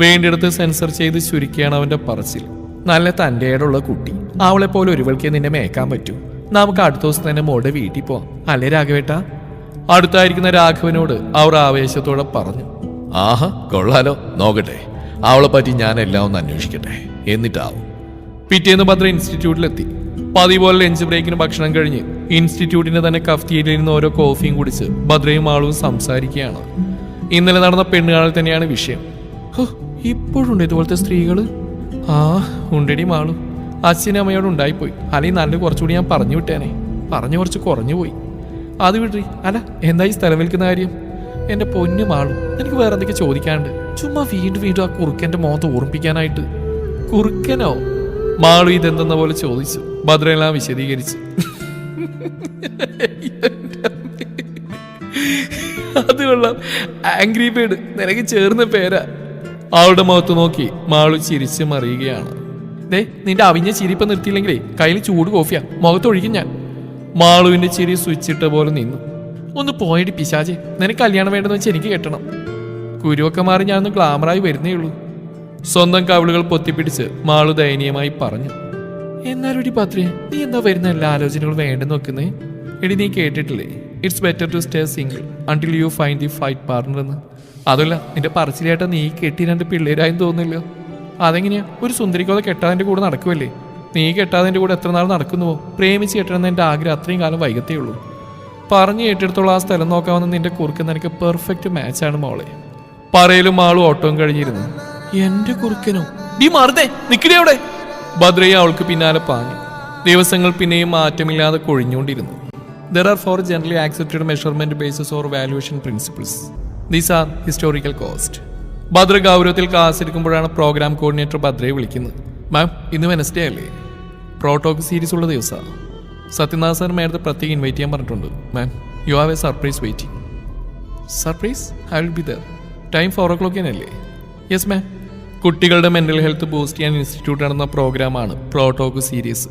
വേണ്ടിയിടത്ത് സെൻസർ ചെയ്ത് ചുരുക്കിയാണ് അവന്റെ പറച്ചിൽ. നല്ല തൻ്റെയുള്ള കുട്ടി, അവളെപ്പോലെ ഒരുവൾക്കേ നിന്നെ മേക്കാൻ പറ്റൂ. നമുക്ക് അടുത്ത ദിവസം തന്നെ മോളുടെ വീട്ടിൽ പോവാം, അല്ലേ രാഘവേട്ട? അടുത്തായിരിക്കുന്ന രാഘവനോട് അവർ ആവേശത്തോടെ പറഞ്ഞു. ആഹാ, കൊള്ളാലോ, നോക്കട്ടെ. അവളെ പറ്റി ഞാൻ എല്ലാം ഒന്ന് അന്വേഷിക്കട്ടെ, എന്നിട്ടാവും. പിറ്റേന്ന് ഭദ്ര ഇൻസ്റ്റിറ്റ്യൂട്ടിലെത്തി. പതിപോലെ ലഞ്ച് ബ്രേക്കിന് ഭക്ഷണം കഴിഞ്ഞ് ഇൻസ്റ്റിറ്റ്യൂട്ടിന്റെ തന്നെ കഫ്റ്റീരിയയിൽ നിന്ന് ഓരോ കോഫിയും കുടിച്ച് ഭദ്രയും ആളും സംസാരിക്കുകയാണ്. ഇന്നലെ നടന്ന പെണ്ണുകാണൽ തന്നെയാണ് വിഷയം. ഇപ്പോഴുണ്ട് ഇതുപോലത്തെ സ്ത്രീകള്? ഉണ്ടടി മാളു. അച്ഛനും അമ്മയോട് ഉണ്ടായിപ്പോയി. അല്ലെങ്കിൽ നല്ല കുറച്ചുകൂടി ഞാൻ പറഞ്ഞു വിട്ടേനെ. കുറച്ച് കുറഞ്ഞു പോയി. അത് വിട്രി. അല്ല, എന്താ ഈ സ്ഥലം വിൽക്കുന്ന കാര്യം? എന്റെ പൊന്നു മാളു, എനിക്ക് വേറെ എന്തൊക്കെ ചോദിക്കാനുണ്ട്. ചുമ്മാ വീണ്ടും ആ കുറുക്കന്റെ മുഖത്ത് ഓർമ്മിപ്പിക്കാനായിട്ട്. കുറുക്കനോ? മാളു ഇതെന്തെന്ന പോലെ ചോദിച്ചു. ഭദ്രയെല്ലാം വിശദീകരിച്ചു. അത് കൊള്ളാം, ആംഗ്രി ബേർഡ്, നിനക്ക് ചേർന്ന പേരാ. അവളുടെ മുഖത്ത് നോക്കി മാളു ചിരിച്ച് മറിയുകയാണ്. നിന്റെ അവിഞ്ഞ ചിരിപ്പ് നിർത്തിയില്ലെങ്കിലേ കയ്യിൽ ചൂട് കോഫിയാ, മുഖത്തൊഴിക്കും ഞാൻ. മാളുവിന്റെ ചിരി സ്വിച്ചിട്ട പോലെ നിന്നു. ഒന്ന് പോയടി പിശാചെ, നിനക്ക് കല്യാണം വേണ്ടെന്ന് വെച്ച് എനിക്ക് കെട്ടണം. കുരുവൊക്കെ മാറി ഞാനൊന്ന് ഗ്ലാമറായി വരുന്നേ ഉള്ളൂ. സ്വന്തം കവിളുകൾ പൊത്തിപ്പിടിച്ച് മാളു ദയനീയമായി പറഞ്ഞു. എന്നാലും എടി ഭദ്രേ, നീ എന്താ വരുന്ന എല്ലാ ആലോചനകളും വേണ്ടെന്ന് വെക്കുന്നേ? എടി, നീ കേട്ടിട്ടില്ലേ, it's better to stay single until you find the fight partner എന്ന്? അതല്ല, നിന്റെ പറച്ചിലായിട്ട് നീ കെട്ടി 2 പിള്ളേരായെന്ന് തോന്നില്ലോ. അതെങ്ങനെയാ? ഒരു സുന്ദരിക്കോതെ കെട്ടാതിൻ്റെ കൂടെ നടക്കുമല്ലേ? നീ കെട്ടാതിൻ്റെ കൂടെ എത്ര നാൾ നടക്കുന്നുവോ? പ്രേമിച്ച് കെട്ടണമെന്ന് എൻ്റെ ആഗ്രഹം അത്രയും കാലം വൈകത്തേ ഉള്ളൂ. പറഞ്ഞു കേട്ടെടുത്തോളം ആ സ്ഥലം നോക്കാമെന്ന് നിന്റെ കുറുക്കുന്ന എനിക്ക് പെർഫെക്റ്റ് മാച്ചാണ് മോളെ. പറയലും ആളും ഓട്ടവും കഴിഞ്ഞിരുന്നു. എന്റെ കുറുക്കനോ? നീ മാറുന്നേ, നിക്കണേ അവിടെ. ഭദ്രയെ അവൾക്ക് പിന്നാലെ പാഞ്ഞു. ദിവസങ്ങൾ പിന്നെയും മാറ്റമില്ലാതെ കൊഴിഞ്ഞുകൊണ്ടിരുന്നു. There are 4 generally accepted measurement bases or valuation principles. These are historical cost. Bhadra ഗൗരവത്തിൽ ക്ലാസ് എടുക്കുമ്പോഴാണ് പ്രോഗ്രാം കോർഡിനേറ്റർ ഭദ്രയെ വിളിക്കുന്നത്. മാം, ഇന്ന് വെനസ്ഡേ അല്ലേ? പ്രോട്ടോക്ക് സീരീസ് ഉള്ള ദിവസമാണ്. സത്യനാഥ് സാർ മേഡത്തെ പ്രത്യേകം ഇൻവൈറ്റ് ചെയ്യാൻ പറഞ്ഞിട്ടുണ്ട്. Ma'am, you have a surprise waiting. Surprise? I will be there. Time 4 o'clock തന്നെയല്ലേ? Yes ma'am. കുട്ടികളുടെ മെന്റൽ ഹെൽത്ത് ബൂസ്റ്റ് ചെയ്യാൻ ഇൻസ്റ്റിറ്റ്യൂട്ട് നടന്ന പ്രോഗ്രാമാണ് പ്രോട്ടോക്ക് സീരീസ്.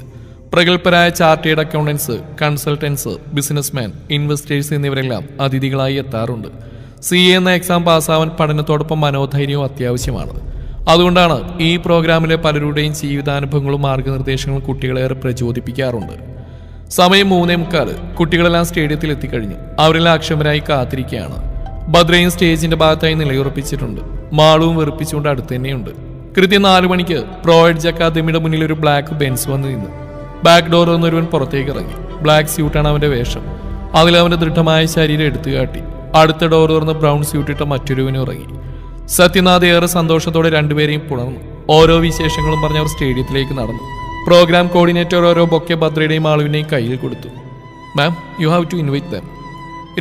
പ്രഗത്ഭരായ chartered accountants, consultants, businessman, investors എന്നിവരെല്ലാം അതിഥികളായി എത്താറുണ്ട്. CA എന്ന എക്സാം പാസ്സാവാൻ പഠനത്തോടൊപ്പം മനോധൈര്യവും അത്യാവശ്യമാണ്. അതുകൊണ്ടാണ് ഈ പ്രോഗ്രാമിലെ പലരുടെയും ജീവിതാനുഭവങ്ങളും മാർഗനിർദ്ദേശങ്ങളും കുട്ടികളേറെ പ്രചോദിപ്പിക്കാറുണ്ട്. സമയം 3:45. കുട്ടികളെല്ലാം സ്റ്റേഡിയത്തിൽ എത്തിക്കഴിഞ്ഞു. അവരെല്ലാം അക്ഷമരായി കാത്തിരിക്കുകയാണ്. ഭദ്രയും സ്റ്റേജിന്റെ ഭാഗത്തായി നിലയുറപ്പിച്ചിട്ടുണ്ട്. മാളവും വെറുപ്പിച്ചുകൊണ്ട് അടുത്ത് തന്നെയുണ്ട്. കൃത്യം 4 മണിക്ക് പ്രോഎഡ്ജ് അക്കാദമിയുടെ മുന്നിൽ ഒരു ബ്ലാക്ക് ബെൻസ് വന്ന് നിന്നു. ബാക്ക് ഡോർ എന്നൊരുവൻ പുറത്തേക്ക് ഇറങ്ങി. ബ്ലാക്ക് സ്യൂട്ടാണ് അവന്റെ വേഷം. അതിൽ അവന്റെ ദൃഢമായ ശരീരം എടുത്തു കാട്ടി. അടുത്ത ഡോർ തുറന്ന് ബ്രൗൺ സ്യൂട്ടിട്ട മറ്റൊരുവനും ഇറങ്ങി. സത്യനാഥ് ഏറെ സന്തോഷത്തോടെ രണ്ടുപേരെയും പുണർന്നു. ഓരോ വിശേഷങ്ങളും പറഞ്ഞ് അവർ സ്റ്റേഡിയത്തിലേക്ക് നടന്നു. പ്രോഗ്രാം കോർഡിനേറ്റർ ഓരോ ബൊക്കെ ഭദ്രയുടെയും ആളുവിനെയും കയ്യിൽ കൊടുത്തു. Ma'am, you have to invite them.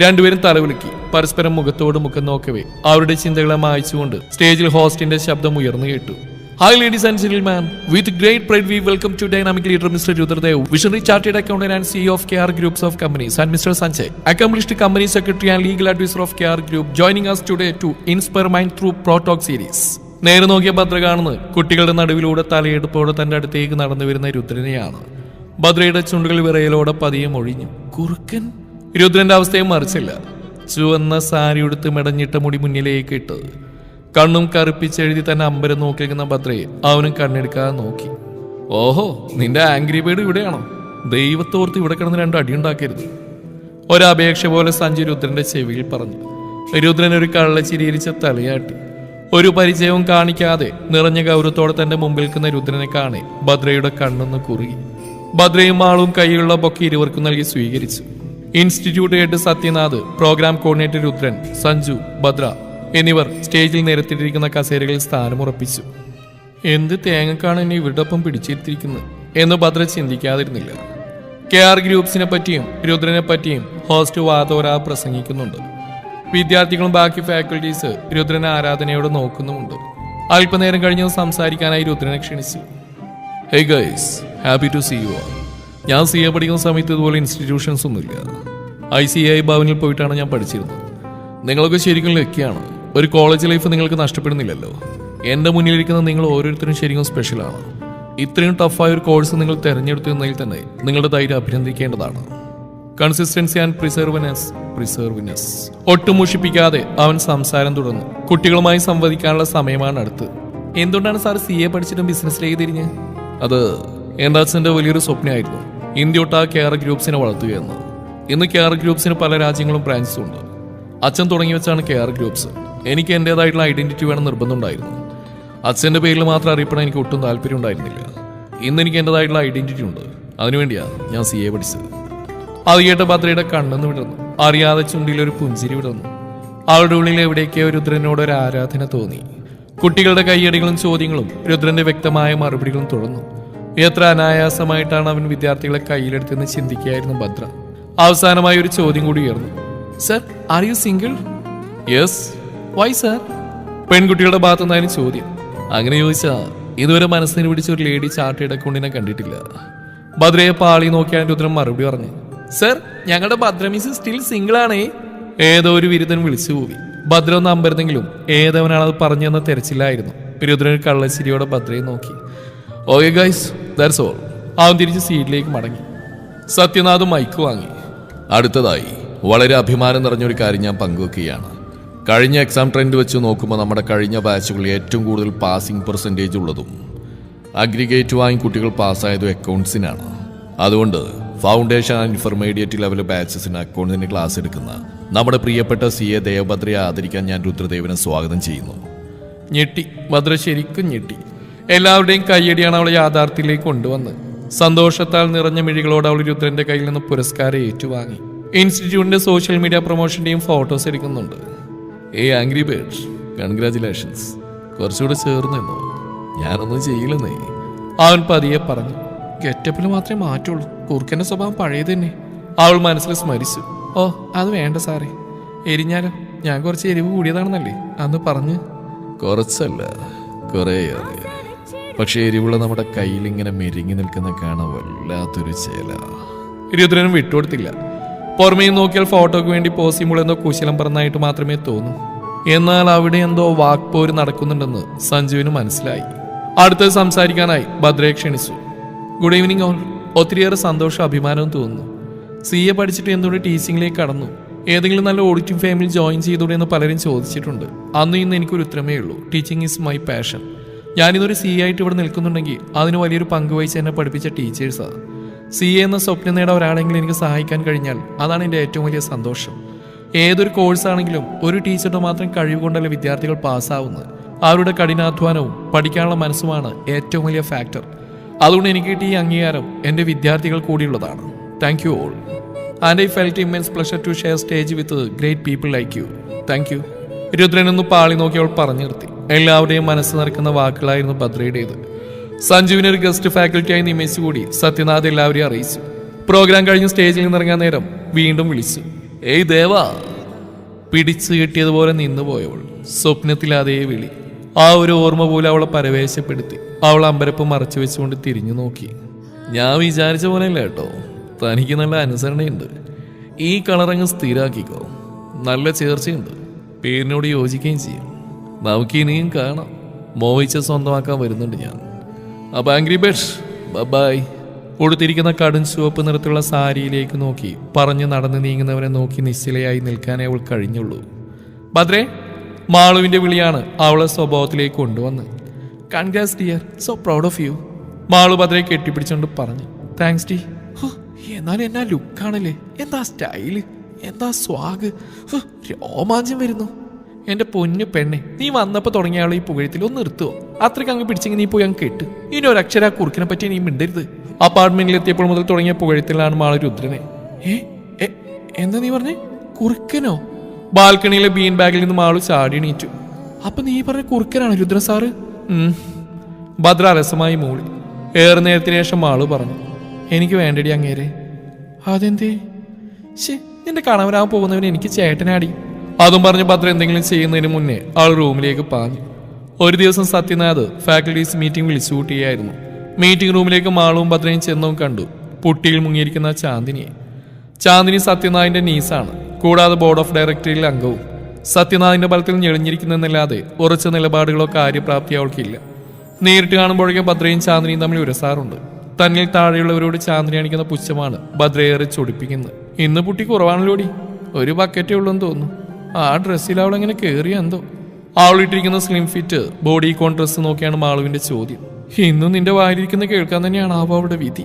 രണ്ടുപേരും തലവിളിക്കി. പരസ്പരം മുഖത്തോട് മുഖം നോക്കവേ അവരുടെ ചിന്തകളെ മായ്ച്ചുകൊണ്ട് സ്റ്റേജിൽ ഹോസ്റ്റിന്റെ ശബ്ദം ഉയർന്നു കേട്ടു. Hi ladies and gentlemen, with great pride we welcome to dynamic leader Mr. Rudradev, visionary chartered accountant and CEO of KR Groups of Companies, and Mr. Sanjay, accomplished company secretary and legal advisor of KR Group, joining us today to inspire mind through Pro Talk series. നേരെ നോക്കിയ ഭദ്ര കാണുന്നത് കുട്ടികളുടെ നടുവിലൂടെ തലയെടുപ്പോടെ തന്റെ അടുത്തേക്ക് നടന്നു വരുന്ന രുദ്രനെയാണ്. ഭദ്രയുടെ ചുണ്ടുകൾ വിറയലോടെ പതിയെ മൊഴിഞ്ഞു. കുറുക്കൻ? രുദ്രന്റെ അവസ്ഥയും മറിച്ചില്ല. ചുവന്ന സാരി ഉടുത്ത് മെടഞ്ഞിട്ട മുടി മുന്നിലേക്ക് ഇട്ട് കണ്ണും കറുപ്പിച്ചെഴുതി തന്നെ അമ്പരം നോക്കിയിരിക്കുന്ന ഭദ്രയെ അവനും കണ്ണെടുക്കാതെ നോക്കി. ഓഹോ, നിന്റെ ആംഗ്രി ബേർഡ് ഇവിടെയാണോ? ദൈവത്തോർത്ത് ഇവിടെ കിടന്ന് 2 അടിയുണ്ടാക്കരുത്. ഒരപേക്ഷ പോലെ സഞ്ജയ് രുദ്രന്റെ ചെവിയിൽ പറഞ്ഞു. രുദ്രൻ ഒരു കള്ളച്ചിരിയിരിച്ച തലയാട്ടി. ഒരു പരിചയവും കാണിക്കാതെ നിറഞ്ഞ ഗൗരവത്തോടെ തന്റെ മുമ്പിൽ നിൽക്കുന്ന രുദ്രനെ കാണെ ഭദ്രയുടെ കണ്ണൊന്ന് കുറുകി. ഭദ്രയും ആളും കൈയുള്ള ബൊക്കെ ഇരുവർക്കും നൽകി സ്വീകരിച്ചു. Institute head Sathyanath, programme coordinator Rudran, Sanju, Bhadra എന്നിവർ സ്റ്റേജിൽ നിരത്തിട്ടിരിക്കുന്ന കസേരകളിൽ സ്ഥാനമുറപ്പിച്ചു. എന്ത് തേങ്ങക്കാണ് എന്നെ ഇവരുടെ ഒപ്പം പിടിച്ചിരുത്തിയിരിക്കുന്നത് എന്ന് ഭദ്ര ചിന്തിക്കാതിരുന്നില്ല. KR ഗ്രൂപ്പ്സിനെ പറ്റിയും രുദ്രനെ പറ്റിയും ഹോസ്റ്റ് വാതോരാ പ്രസംഗിക്കുന്നുണ്ട്. വിദ്യാർത്ഥികളും ബാക്കി ഫാക്കൽറ്റീസ് രുദ്രനെ ആരാധനയോടെ നോക്കുന്നുമുണ്ട്. അല്പനേരം കഴിഞ്ഞ് സംസാരിക്കാനായി രുദ്രനെ ക്ഷണിച്ചു. Hey guys, happy to see you all. ഞാൻ CA പഠിക്കുന്ന സമയത്ത് ഇതുപോലെ ഇൻസ്റ്റിറ്റ്യൂഷൻസ് ഒന്നുമില്ല. ICAI ഭവനിൽ പോയിട്ടാണ് ഞാൻ പഠിച്ചിരുന്നത്. നിങ്ങളൊക്കെ ശരിക്കും ലക്കിയാണ്. ഒരു കോളേജ് ലൈഫ് നിങ്ങൾക്ക് നഷ്ടപ്പെടുന്നില്ലല്ലോ. എൻ്റെ മുന്നിലിരിക്കുന്ന നിങ്ങൾ ഓരോരുത്തരും ശരിക്കും സ്പെഷ്യലാണ്. ഇത്രയും ടഫായ ഒരു കോഴ്സ് നിങ്ങൾ തിരഞ്ഞെടുത്തതിൽ തന്നെ നിങ്ങളുടെ ധൈര്യം അഭിനന്ദിക്കേണ്ടതാണ്. Consistency and പ്രിസർവിനെസ്. ഒട്ടും മുഷിപ്പിക്കാതെ അവൻ സംസാരം തുടർന്നു. കുട്ടികളുമായി സംവദിക്കാനുള്ള സമയമാണ് അടുത്ത്. എന്തുകൊണ്ടാണ് സാർ CA പഠിച്ചിട്ടും ബിസിനസ്സിലേക്ക് തിരിഞ്ഞ്? അത് എൻ്റെ അച്ഛൻ്റെ വലിയൊരു സ്വപ്നമായിരുന്നു, ഇന്ത്യ KR ഗ്രൂപ്പ്സിനെ വളർത്തുകയെന്ന്. ഇന്ന് KR ഗ്രൂപ്പ്സിന് പല രാജ്യങ്ങളും ബ്രാഞ്ചസും ഉണ്ട്. അച്ഛൻ തുടങ്ങി വെച്ചാണ് KR ഗ്രൂപ്പ്സ്. എനിക്ക് എൻ്റെതായിട്ടുള്ള ഐഡന്റിറ്റി വേണം നിർബന്ധമുണ്ടായിരുന്നു. അച്ഛൻ്റെ പേരിൽ മാത്രം അറിയപ്പെടാൻ എനിക്ക് ഒട്ടും താല്പര്യം ഉണ്ടായിരുന്നില്ല. ഇന്ന് എനിക്ക് എൻ്റെതായിട്ടുള്ള ഐഡന്റിറ്റി ഉണ്ട്. അതിനുവേണ്ടിയാണ് ഞാൻ CA പഠിച്ചത്. അത് കേട്ട ഭദ്രയുടെ കണ്ണെന്ന് വിടർന്നു. അറിയാതെ ചുണ്ടിലൊരു പുഞ്ചിരി വിടർന്നു. അവളുടെ ഉള്ളിൽ എവിടേക്കോ രുദ്രനോട് ഒരു ആരാധന തോന്നി. കുട്ടികളുടെ കൈയടികളും ചോദ്യങ്ങളും രുദ്രന്റെ വ്യക്തമായ മറുപടികളും തുടർന്നു. എത്ര അനായാസമായിട്ടാണ് അവൻ വിദ്യാർത്ഥികളെ കയ്യിലെടുത്തെന്ന് ചിന്തിക്കുകയായിരുന്നു ഭദ്ര. അവസാനമായി ഒരു ചോദ്യം കൂടി ഉയർന്നു. Sir, are you single? Yes. Why sir? പെൺകുട്ടികളുടെ ഭാഗത്തു നിന്നായിരുന്നു ചോദ്യം. അങ്ങനെ ചോദിച്ചാ ഇതുവരെ മനസ്സിന് പിടിച്ച ഒരു ലേഡി ചാർട്ടേഡ് അക്കൗണ്ടിനെ കണ്ടിട്ടില്ല. ഭദ്രയെ പാളി നോക്കിയാണ് രുദ്രൻ മറുപടി പറഞ്ഞു. സർ, ഞങ്ങളുടെ ഭദ്ര മിസ് സ്റ്റിൽ സിംഗിൾ ആണേ. ഏതോ ഒരു വിരുദ്ധൻ വിളിച്ചു പോയി. ഭദ്ര ഒന്ന് അമ്പരുന്നെങ്കിലും ഏതവനാണത് പറഞ്ഞെന്ന് തെരച്ചില്ലായിരുന്നു. രുദ്രൻ കള്ളച്ചിരിയോടെ ഭദ്രയെ നോക്കി. Okay guys, that's all. അവൻ തിരിച്ച് സീറ്റിലേക്ക് മടങ്ങി. സത്യനാഥ് മൈക്ക് വാങ്ങി. അടുത്തതായി വളരെ അഭിമാനം നിറഞ്ഞൊരു കാര്യം ഞാൻ പങ്കുവെക്കുകയാണ്. കഴിഞ്ഞ എക്സാം ട്രെൻഡ് വെച്ച് നോക്കുമ്പോൾ നമ്മുടെ കഴിഞ്ഞ ബാച്ചുകളിൽ ഏറ്റവും കൂടുതൽ പാസിംഗ് പെർസെൻറ്റേജ് ഉള്ളതും അഗ്രിഗേറ്റ് വാങ്ങി കുട്ടികൾ പാസ്സായതും അക്കൗണ്ട്സിനാണ്. അതുകൊണ്ട് ഫൗണ്ടേഷൻ ആൻഡ് ഇന്റർമീഡിയറ്റ് ലെവൽ ബാച്ചസിന് അക്കൗണ്ട്സിന് ക്ലാസ് എടുക്കുന്ന നമ്മുടെ പ്രിയപ്പെട്ട CA ദേവഭദ്രയെ ആദരിക്കാൻ ഞാൻ രുദ്രദേവനെ സ്വാഗതം ചെയ്യുന്നു. ഞെട്ടി. ഭദ്ര ശരിക്കും ഞെട്ടി. എല്ലാവരുടെയും കയ്യടിയാണ് അവളെ യാഥാർത്ഥ്യത്തിലേക്ക് കൊണ്ടുവന്ന്. സന്തോഷത്താൽ നിറഞ്ഞ മിഴികളോട് അവൾ രുദ്രന്റെ കയ്യിൽ നിന്ന് പുരസ്കാരം ഏറ്റുവാങ്ങി. ഇൻസ്റ്റിറ്റ്യൂട്ടിന്റെ സോഷ്യൽ മീഡിയ പ്രൊമോഷന്റെയും ഫോട്ടോസ് എടുക്കുന്നുണ്ട്. Angry bird, congratulations. കുറച്ചുകൂടെ ചേർന്നു എന്നോ? ഞാനൊന്നും ചെയ്യില്ലെന്നേ. അവൻ പതിയെ പറഞ്ഞു. ഗെറ്റപ്പിൽ മാത്രമേ മാറ്റുള്ളൂ, കുറുക്കന്റെ സ്വഭാവം പഴയത് തന്നെ. അവൾ മനസ്സിൽ സ്മരിച്ചു. ഓ അത് വേണ്ട സാറേ. എരിഞ്ഞാലോ? ഞാൻ കുറച്ച് എരിവ് കൂടിയതാണെന്നല്ലേ അന്ന് പറഞ്ഞ്? കുറച്ചല്ല, കുറേയേറെ. പക്ഷെ എരിവുള്ള നമ്മുടെ കയ്യിൽ ഇങ്ങനെ മെരുങ്ങി നിൽക്കുന്ന കാണാൻ വല്ലാത്തൊരു ചേല. രുദ്രനും വിട്ടുകൊടുത്തില്ല. പുറമേ നോക്കിയാൽ ഫോട്ടോയ്ക്ക് വേണ്ടി പോസ് ചെയ്യുമ്പോൾ എന്തോ കുശലം പറഞ്ഞായിട്ട് മാത്രമേ തോന്നൂ. എന്നാൽ അവിടെ എന്തോ വാക്പോര് നടക്കുന്നുണ്ടെന്ന് സഞ്ജുവിന് മനസ്സിലായി. അടുത്തത് സംസാരിക്കാനായി ഭദ്രയെ ക്ഷണിച്ചു. Good evening all. ഒത്തിരിയേറെ സന്തോഷം അഭിമാനവും തോന്നുന്നു. CA പഠിച്ചിട്ട് എന്തുകൊണ്ട് ടീച്ചിങ്ങിലേക്ക് കടന്നു? ഏതെങ്കിലും നല്ല ഓഡിറ്റിംഗ് ഫാമിലി ജോയിൻ ചെയ്തൂടെ എന്ന് പലരും ചോദിച്ചിട്ടുണ്ട്. അന്ന് ഇന്ന് എനിക്കൊരു ഉത്തരമേ ഉള്ളൂ. Teaching is my passion. ഞാനിതൊരു CA ആയിട്ട് ഇവിടെ നിൽക്കുന്നുണ്ടെങ്കിൽ അതിന് വലിയൊരു പങ്ക് വഹിച്ച് എന്നെ പഠിപ്പിച്ച ടീച്ചേഴ്സാണ്. CA എന്ന സ്വപ്നം നേടാൻ ഒരാളെങ്കിലും എനിക്ക് സഹായിക്കാൻ കഴിഞ്ഞാൽ അതാണ് എൻ്റെ ഏറ്റവും വലിയ സന്തോഷം. ഏതൊരു കോഴ്സാണെങ്കിലും ഒരു ടീച്ചറുടെ മാത്രം കഴിവ് കൊണ്ടല്ല വിദ്യാർത്ഥികൾ പാസ്സാവുന്നത്. അവരുടെ കഠിനാധ്വാനവും പഠിക്കാനുള്ള മനസ്സുമാണ് ഏറ്റവും വലിയ ഫാക്ടർ. അതുകൊണ്ട് എനിക്ക് കിട്ടിയ ഈ അംഗീകാരം എൻ്റെ വിദ്യാർത്ഥികൾ കൂടിയുള്ളതാണ്. Thank you all. And I felt immense pleasure to share stage with great people like you. Thank you. രുദ്രനൊന്ന് പാളി നോക്കി അവൾ പറഞ്ഞു നിർത്തി. എല്ലാവരുടെയും മനസ്സ് നിറക്കുന്ന വാക്കുകളായിരുന്നു ഭദ്രയുടേത്. സഞ്ജുവിനെ ഒരു ഗസ്റ്റ് ഫാക്കൽറ്റിയായി നിയമിച്ചുകൂടി സത്യനാഥ് എല്ലാവരെയും അറിയിച്ചു. പ്രോഗ്രാം കഴിഞ്ഞ് സ്റ്റേജിൽ നിന്നിറങ്ങാൻ നേരം വീണ്ടും വിളിച്ചു. ഏയ് ദേവാ. പിടിച്ചു കിട്ടിയതുപോലെ നിന്നുപോയവൾ. സ്വപ്നത്തിൽ അതേ വിളി. ആ ഒരു ഓർമ്മ പോലെ അവളെ പരവേശപ്പെടുത്തി. അവൾ അമ്പരപ്പ് മറച്ചു വെച്ചുകൊണ്ട് തിരിഞ്ഞു നോക്കി. ഞാൻ വിചാരിച്ച പോലെയല്ല കേട്ടോ, തനിക്ക് നല്ല അനുസരണയുണ്ട്. ഈ കളറങ്ങ് സ്ഥിരാക്കിക്കോ. നല്ല ചേർച്ചയുണ്ട്. പേരിനോട് യോജിക്കുകയും ചെയ്യും. നമുക്ക് ഇനിയും കാണാം. മോഹിച്ച സ്വന്തമാക്കാൻ വരുന്നുണ്ട് ഞാൻ. അപ്പൊ ആംഗ്രി ബേർഡ്സ് ബൈ. ഉടുത്തിരിക്കുന്ന കടും ചുവപ്പ് നിറത്തിലുള്ള സാരിയിലേക്ക് നോക്കി പറഞ്ഞു നടന്ന് നീങ്ങുന്നവരെ നോക്കി നിശ്ചലയായി നിൽക്കാനേ അവൾ കഴിഞ്ഞുള്ളൂ. ഭദ്രേ. മാളുവിന്റെ വിളിയാണ് അവളെ സ്വഭാവത്തിലേക്ക് കൊണ്ടുവന്ന്. Congrats dear, so proud of you. Malu ഭദ്രയെ കെട്ടിപ്പിടിച്ചുകൊണ്ട് പറഞ്ഞു. താങ്ക്സ് ഡി. എന്നാലും എന്നാ ലുക്കാണല്ലേ, എന്താ സ്റ്റൈല്, എന്താ സ്വാഗ്, രോമാഞ്ചം വരുന്നു. എന്റെ പൊന്നു പെണ്ണെ, നീ വന്നപ്പോ തുടങ്ങിയ ഈ പുകഴത്തിൽ ഒന്ന് നിർത്തുവോ? അത്രയ്ക്ക് അങ്ങ് പിടിച്ചെങ്കിൽ നീ പോയി അങ്ങ് കെട്ട്. ഇനി ഒരക്ഷര കുറുക്കിനെ പറ്റി നീ മിണ്ടരുത്. അപ്പാർട്ട്മെന്റിൽ എത്തിയപ്പോൾ മുതൽ തുടങ്ങിയ പുകഴത്തിലാണ് മാളു രുദ്രനെ. എന്താ നീ പറഞ്ഞേ? കുറുക്കനോ? ബാൽക്കണിയിലെ ബീൻ ബാഗിൽ നിന്ന് മാളു ചാടി എണീറ്റു. അപ്പൊ നീ പറഞ്ഞ കുറുക്കനാണ് രുദ്ര സാറ്? ഭദ്ര അലസമായി മൂളി. ഏറെ നേരത്തിന് ശേഷം മാളു പറഞ്ഞു. എനിക്ക് വേണ്ടടി അങ്ങേരെ. അതെന്തേ? നിന്റെ കണവരാൻ പോകുന്നവന് എനിക്ക് ചേട്ടനാടി. അതും പറഞ്ഞ് ഭദ്ര എന്തെങ്കിലും ചെയ്യുന്നതിന് മുന്നേ ആൾ റൂമിലേക്ക് പാഞ്ഞു. ഒരു ദിവസം സത്യനാഥ് ഫാക്കൽറ്റീസ് മീറ്റിംഗ് വിളിച്ചു കൂട്ടിയായിരുന്നു. മീറ്റിംഗ് റൂമിലേക്ക് മാളുവും ഭദ്രയും ചെന്നും കണ്ടു പുട്ടിയിൽ മുങ്ങിയിരിക്കുന്ന ചാന്ദിനിയെ. ചാന്ദിനി സത്യനാഥിന്റെ നീസാണ്. കൂടാതെ ബോർഡ് ഓഫ് ഡയറക്ടറിൽ അംഗവും. സത്യനാഥിന്റെ ബലത്തിൽ ഞെളിഞ്ഞിരിക്കുന്നതെന്നല്ലാതെ ഉറച്ച നിലപാടുകളോ കാര്യപ്രാപ്തിയോ അവൾക്കില്ല. നേരിട്ട് കാണുമ്പോഴേക്കും ഭദ്രയും ചാന്ദിനിയും തമ്മിൽ ഉരസാറുണ്ട്. തന്നിൽ താഴെയുള്ളവരോട് ചാന്ദിനി അണിക്കുന്ന പുച്ഛമാണ് ഭദ്രയേറെ ചൊടിപ്പിക്കുന്നത്. ഇന്ന് പുട്ടി കുറവാണല്ലോടി, ഒരു ബക്കറ്റേ ഉള്ളൂന്ന് തോന്നുന്നു. ആ ഡ്രസ്സിൽ അവൾ എങ്ങനെ കയറിയ എന്തോ. അവളിട്ടിരിക്കുന്ന സ്ലിം ഫിറ്റ് ബോഡി കോൺ ഡ്രസ്സ് നോക്കിയാണ് മാളുവിന്റെ ചോദ്യം. ഇന്നും നിന്റെ വായിരിക്കുന്ന കേൾക്കാൻ തന്നെയാണ് അവളുടെ വിധി.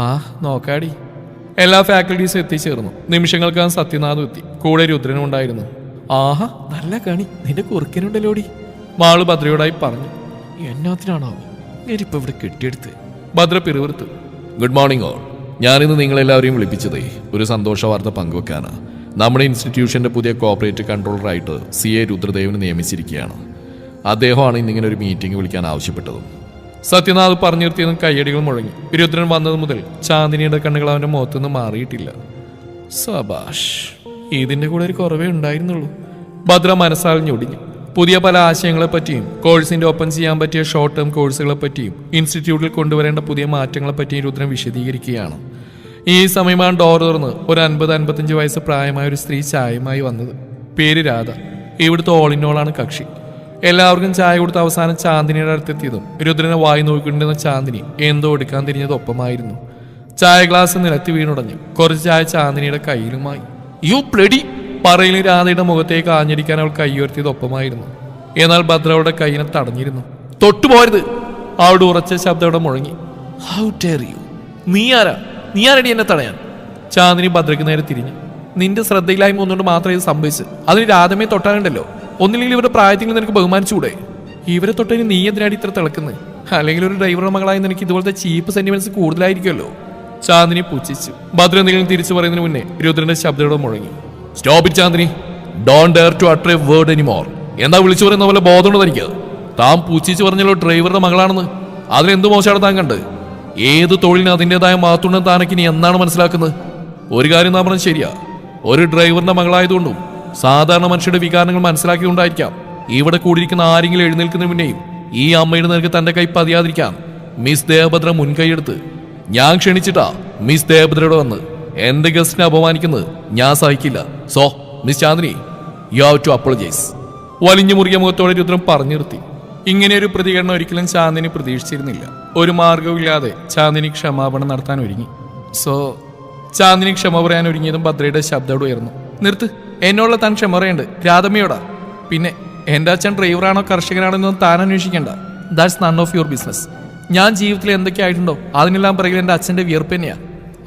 ആ നോക്കാടി. എല്ലാ ഫാക്കൽറ്റീസും എത്തിച്ചേർന്നു. നിമിഷങ്ങൾക്കകം സത്യനാഥും എത്തി. കൂടെ രുദ്രനും ഉണ്ടായിരുന്നു. ആഹാ നല്ല കണി, നിന്റെ കുറുക്കനുണ്ടല്ലോടി, മാളു ഭദ്രയോടായി പറഞ്ഞു. എന്നാത്തിനാണോ ഞാനിപ്പോ ഇവിടെ കെട്ടിയെടുത്ത്? ഭദ്ര പിറുവിറുത്തു. Good morning all. ഞാനിന്ന് നിങ്ങളെല്ലാവരെയും വിളിപ്പിച്ചതേ ഒരു സന്തോഷ വാർത്ത പങ്കുവെക്കാനാണ്. നമ്മുടെ ഇൻസ്റ്റിറ്റ്യൂഷന്റെ പുതിയ കോർപ്പറേറ്റ് കൺട്രോളറായിട്ട് CA രുദ്രദേവന് നിയമിച്ചിരിക്കുകയാണ്. അദ്ദേഹമാണ് ഇന്നിങ്ങനെ ഒരു മീറ്റിംഗ് വിളിക്കാൻ ആവശ്യപ്പെട്ടതും. സത്യനാഥ് പറഞ്ഞു നിർത്തിയതും കയ്യടികൾ മുഴങ്ങി. രുദ്രൻ വന്നത് മുതൽ ചാന്ദിനിയുടെ കണ്ണുകൾ അവന്റെ മുഖത്തുനിന്ന് മാറിയിട്ടില്ല. സബാഷ്, ഇതിന്റെ കൂടെ ഒരു കുറവേ ഉണ്ടായിരുന്നുള്ളൂ. ഭദ്ര മനസ്സാലിഞ്ഞൊടിഞ്ഞു. പുതിയ പല ആശയങ്ങളെപ്പറ്റിയും കോഴ്സിന്റെ ഒപ്പം ചെയ്യാൻ പറ്റിയ ഷോർട്ട് ടേം കോഴ്സുകളെപ്പറ്റിയും ഇൻസ്റ്റിറ്റ്യൂട്ടിൽ കൊണ്ടുവരേണ്ട പുതിയ മാറ്റങ്ങളെപ്പറ്റിയും രുദ്രൻ വിശദീകരിക്കുകയാണ്. ഈ സമയമാണ് ഡോർ തുറന്ന് ഒരു 50-55 വയസ്സ് പ്രായമായ ഒരു സ്ത്രീ ചായയുമായി വന്നത്. പേര് രാധ. ഇവിടുത്തെ ഓൾ ഇൻ ഓളാണ് കക്ഷി. എല്ലാവർക്കും ചായ കൊടുത്ത അവസാനം ചാന്ദിനിയുടെ അടുത്തെത്തിയതും രുദ്രനെ വായി നോക്കിക്കൊണ്ടിരുന്ന ചാന്ദിനി എന്തോ എടുക്കാൻ തിരിഞ്ഞതൊപ്പമായിരുന്നു. ചായ ഗ്ലാസ് നിലത്ത് വീണുടഞ്ഞു. കുറച്ച് ചായ ചാന്ദിനിയുടെ കയ്യിലുമായി. യു ബ്ലഡി പറയിലും രാധയുടെ മുഖത്തേക്ക് ആഞ്ഞടിക്കാൻ അവൾ കൈയുയർത്തിയതൊപ്പമായിരുന്നു. എന്നാൽ ഭദ്ര അവളുടെ കൈയിനെ തടഞ്ഞിരുന്നു. തൊട്ടുപോരുത്, അവളുടെ ഉറച്ച ശബ്ദം മുഴങ്ങി. How dare you? നീ ആരടി എന്നെ തടയാൻ? ചാന്ദിനി ഭദ്രയ്ക്ക് നേരെ തിരിഞ്ഞു. നിന്റെ ശ്രദ്ധയില്ലായ്മ ഒന്നുകൊണ്ട് മാത്രമേ ഇത് സംഭവിച്ചത്. അതിന് രാധമയെ തൊട്ടാലുണ്ടല്ലോ, ഒന്നില്ലെങ്കിൽ ഇവരുടെ പ്രായത്തിൽ നിനക്ക് ബഹുമാനിച്ചുകൂടെ? ഇവരെ തൊട്ടതിന് നീ എന്തിനാടി ഇത്ര തിളക്കുന്നത്? അല്ലെങ്കിൽ ഒരു ഡ്രൈവറുടെ മകളായി നിനക്ക് ഇതുപോലത്തെ ചീപ്പ് സെന്റിമെന്റ്സ് കൂടുതലായിരിക്കുമല്ലോ. ചാന്ദിനി പുച്ഛിച്ചു. ഭദ്ര എന്തെങ്കിലും തിരിച്ചു പറയുന്നതിന് മുന്നേ രുദ്രന്റെ ശബ്ദത്തോടെ മുഴങ്ങി. Stop it Chandini. Don't dare to utter a word anymore. എന്താ വിളിച്ചു പറയുന്ന പോലെ ബോധമുണ്ട് തനിക്ക്? താൻ പൂച്ചിച്ച് പറഞ്ഞല്ലോ ഡ്രൈവറുടെ മകളാണെന്ന്. അതിനെന്ത് മോശമാണ് താൻ കണ്ട്? ഏത് തൊഴിലിന് അതിൻ്റെതായ മാത്തുണ്ടെന്ന് താനൊക്കെ ഇനി എന്നാണ് മനസ്സിലാക്കുന്നത്? ഒരു കാര്യം നാം പറഞ്ഞത് ശരിയാ. ഒരു ഡ്രൈവറിന്റെ മകളായതുകൊണ്ടും സാധാരണ മനുഷ്യരുടെ വികാരങ്ങൾ മനസ്സിലാക്കിക്കൊണ്ടായിരിക്കാം ഇവിടെ കൂടിയിരിക്കുന്ന ആരെങ്കിലും എഴുന്നേൽക്കുന്നതിന് മുന്നേയും ഈ അമ്മയുടെ നിനക്ക് തന്റെ കൈ പതിയാതിരിക്കാം മിസ് ദേവഭദ്ര മുൻകൈയെടുത്ത് ഞാൻ ക്ഷണിച്ചിട്ടാ മിസ് ദേവഭദ്രയുടെ വന്ന് എന്റെ ഗസ്റ്റിനെ അപമാനിക്കുന്നത് ഞാൻ സഹിക്കില്ല. So miss Chandini, you have to apologise. വലിഞ്ഞു മുറിയ മുഖത്തോടെ രുദ്രൻ പറഞ്ഞു നിർത്തി. ഇങ്ങനെയൊരു പ്രതികരണം ഒരിക്കലും ചാന്ദിനി പ്രതീക്ഷിച്ചിരുന്നില്ല. ഒരു മാർഗവുമില്ലാതെ ചാന്ദിനി ക്ഷമാപണം നടത്താൻ ഒരുങ്ങി. സോ ചാന്ദിനി ക്ഷമ പറയാൻ ഒരുങ്ങിയതും ഭദ്രയുടെ ശബ്ദം ഉയർന്നു. നിർത്ത്, എന്നോടുള്ള താൻ ക്ഷമ പറയണ്ട് രാധമ്മയോടാ. പിന്നെ എൻ്റെ അച്ഛൻ ഡ്രൈവറാണോ കർഷകനാണെന്നൊന്നും താൻ അന്വേഷിക്കേണ്ട. That's none of your business. ഞാൻ ജീവിതത്തിൽ എന്തൊക്കെ ആയിട്ടുണ്ടോ അതിനെല്ലാം പിറകിൽ എൻ്റെ അച്ഛൻ്റെ വിയർപ്പ് തന്നെയാണ്.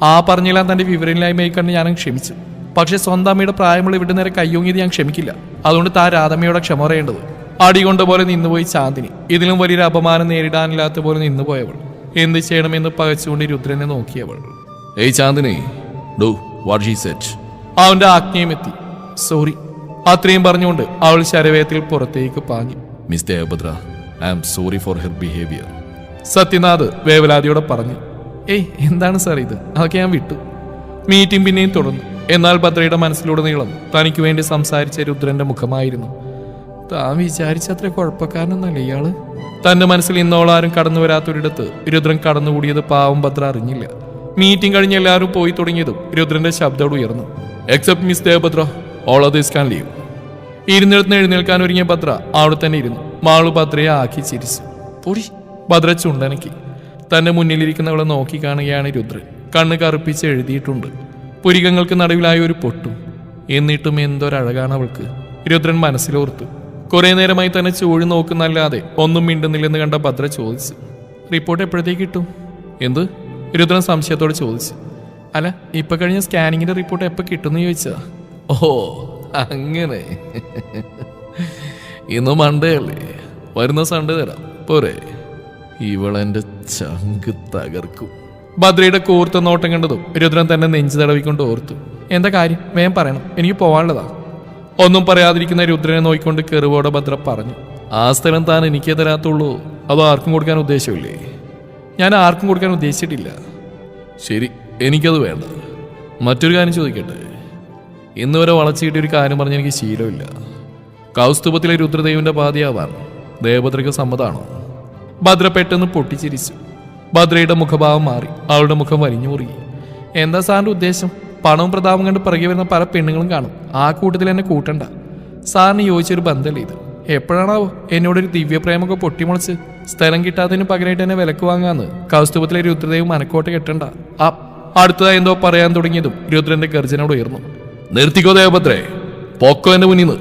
ആ പറഞ്ഞെല്ലാം തൻ്റെ വിവരമില്ലായ്മയായി കണ്ട് ഞാനും ക്ഷമിച്ചു. പക്ഷെ സ്വന്തം അമ്മയുടെ പ്രായമുള്ള ഇവിടെ നേരെ കയ്യൊങ്ങിയത് ഞാൻ ക്ഷമിക്കില്ല. അതുകൊണ്ട് താൻ രാധമ്മയോടെ ക്ഷമ പറയേണ്ടത്. അടികൊണ്ട പോലെ നിന്നുപോയി ചാന്ദിനി. ഇതിലും വലിയൊരു അപമാനം നേരിടാനില്ലാത്ത പോലെ നിന്നുപോയവൾ. എന്ത് ചെയ്യണമെന്ന് പകച്ചുകൊണ്ട് രുദ്രനെ നോക്കിയവൾ. Hey Chandini, do what she said. അവന്റെ ആജ്ഞയും എത്തി. സോറി, അത്രയും പറഞ്ഞുകൊണ്ട് അവൾ ശരവേത്തിൽ പുറത്തേക്ക് പാഞ്ഞു. Miss Devabhadra, I am sorry for her behaviour. Sathyanath വേവലാതിയോടെ പറഞ്ഞു. ഏയ് എന്താണ് സാർ ഇത്? അതൊക്കെ ഞാൻ വിട്ടു. മീറ്റിംഗ് പിന്നെയും തുടർന്നു. എന്നാൽ ഭദ്രയുടെ മനസ്സിലുടനീളം തനിക്ക് വേണ്ടി സംസാരിച്ച രുദ്രന്റെ മുഖമായിരുന്നു. താൻ വിചാരിച്ചത്ര കുഴപ്പക്കാരനൊന്നല്ല ഇയാള്. തന്റെ മനസ്സിൽ ഇന്നോളാരും കടന്നു വരാത്തൊരിടത്ത് രുദ്രൻ കടന്നുകൂടിയത് പാവം ഭദ്ര അറിഞ്ഞില്ല. മീറ്റിംഗ് കഴിഞ്ഞ് എല്ലാവരും പോയി തുടങ്ങിയതും രുദ്രന്റെ ശബ്ദം ഉയർന്നു. Except miss Devabhadra, all authors can leave. ഇരുന്നിടത്ത് എഴുന്നേൽക്കാൻ ഒരുങ്ങിയ ഭദ്ര അവിടെ തന്നെ ഇരുന്നു. മാളു ഭദ്രയെ ആക്കി ചിരിച്ചു. പൊടി. ഭദ്ര ചുണ്ടനക്കി. തന്റെ മുന്നിലിരിക്കുന്നവളെ നോക്കി കാണുകയാണ് രുദ്രൻ. കണ്ണ് കറുപ്പിച്ച് എഴുതിയിട്ടുണ്ട്. പുരികങ്ങൾക്ക് നടുവിലായ ഒരു പൊട്ടും. എന്നിട്ടും എന്തൊരഴകാണ് അവൾക്ക്. രുദ്രൻ മനസ്സിലോർത്തു. കുറെ നേരമായി തന്നെ ചൂഴി നോക്കുന്നല്ലാതെ ഒന്നും മിണ്ടുന്നില്ലെന്ന് കണ്ട ഭദ്ര ചോദിച്ചു. റിപ്പോർട്ട് എപ്പോഴത്തേക്ക് കിട്ടും? എന്ത്? രുദ്രൻ സംശയത്തോടെ ചോദിച്ചു. അല്ല, ഇപ്പൊ കഴിഞ്ഞ സ്കാനിങ്ങിന്റെ റിപ്പോർട്ട് എപ്പോൾ കിട്ടുമെന്ന് ചോദിച്ചാ. ഓ അങ്ങനെ. ഇന്ന് മൺഡേ അല്ലേ? വരുന്ന സൺഡേ തരാം പോരെ? ഇവളെന്റെ ചങ്ക് തകർക്കും. ഭദ്രയുടെ കൂർത്ത നോട്ടം കണ്ടതും രുദ്രൻ തന്നെ നെഞ്ചു തടവിക്കൊണ്ട് ഓർത്തു. എന്താ കാര്യം? വേഗം പറയണം, എനിക്ക് പോവാനുള്ളതാ. ഒന്നും പറയാതിരിക്കുന്ന രുദ്രനെ നോക്കിക്കൊണ്ട് കെറുവോടെ ഭദ്ര പറഞ്ഞു. ആ സ്ഥലം താൻ എനിക്കേ തരാത്തുള്ളൂ, അതോ ആർക്കും കൊടുക്കാൻ ഉദ്ദേശമില്ലേ? ഞാൻ ആർക്കും കൊടുക്കാൻ ഉദ്ദേശിച്ചിട്ടില്ല. ശരി, എനിക്കത് വേണ്ട. മറ്റൊരു കാര്യം ചോദിക്കട്ടെ. ഇന്ന് വരെ വളച്ചു കിട്ടിയൊരു കാര്യം പറഞ്ഞ് എനിക്ക് ശീലമില്ല. കൗസ്തുഭത്തിലെ രുദ്രദേവിന്റെ പാതിയാവാൻ ദേവഭദ്രയ്ക്ക് സമ്മതാണോ? ഭദ്ര പെട്ടെന്ന് പൊട്ടിച്ചിരിച്ചു. ഭദ്രയുടെ മുഖഭാവം മാറി. അവളുടെ മുഖം വലിഞ്ഞു മുറുകി. എന്താ സാറിന്റെ ഉദ്ദേശം? പണവും പ്രതാപം കണ്ട് പിറകെ വരുന്ന പല പെണ്ണുങ്ങളും കാണും. ആ കൂട്ടത്തിൽ എന്നെ കൂട്ടണ്ട. സാറിന് യോജിച്ചൊരു ബന്ധമല്ലേ ഇത്? എപ്പോഴാണാവോ എന്നോടൊരു ദിവ്യപ്രേമൊക്കെ പൊട്ടിമുളച്ച് സ്ഥലം കിട്ടാത്തതിന് പകരമായിട്ട് എന്നെ വിലക്ക് വാങ്ങാന്ന് കൗസ്തുഭത്തിലെ രുദ്രദേവ് മനക്കോട്ട കെട്ടണ്ട. അടുത്തതായി എന്തോ പറയാൻ തുടങ്ങിയതും രുദ്രന്റെ ഗർജനോട് ഉയർന്നു. നിർത്തിക്കോ ദേവഭദ്രേ, പൊക്കോ എന്റെ മുന്നിന്ന്.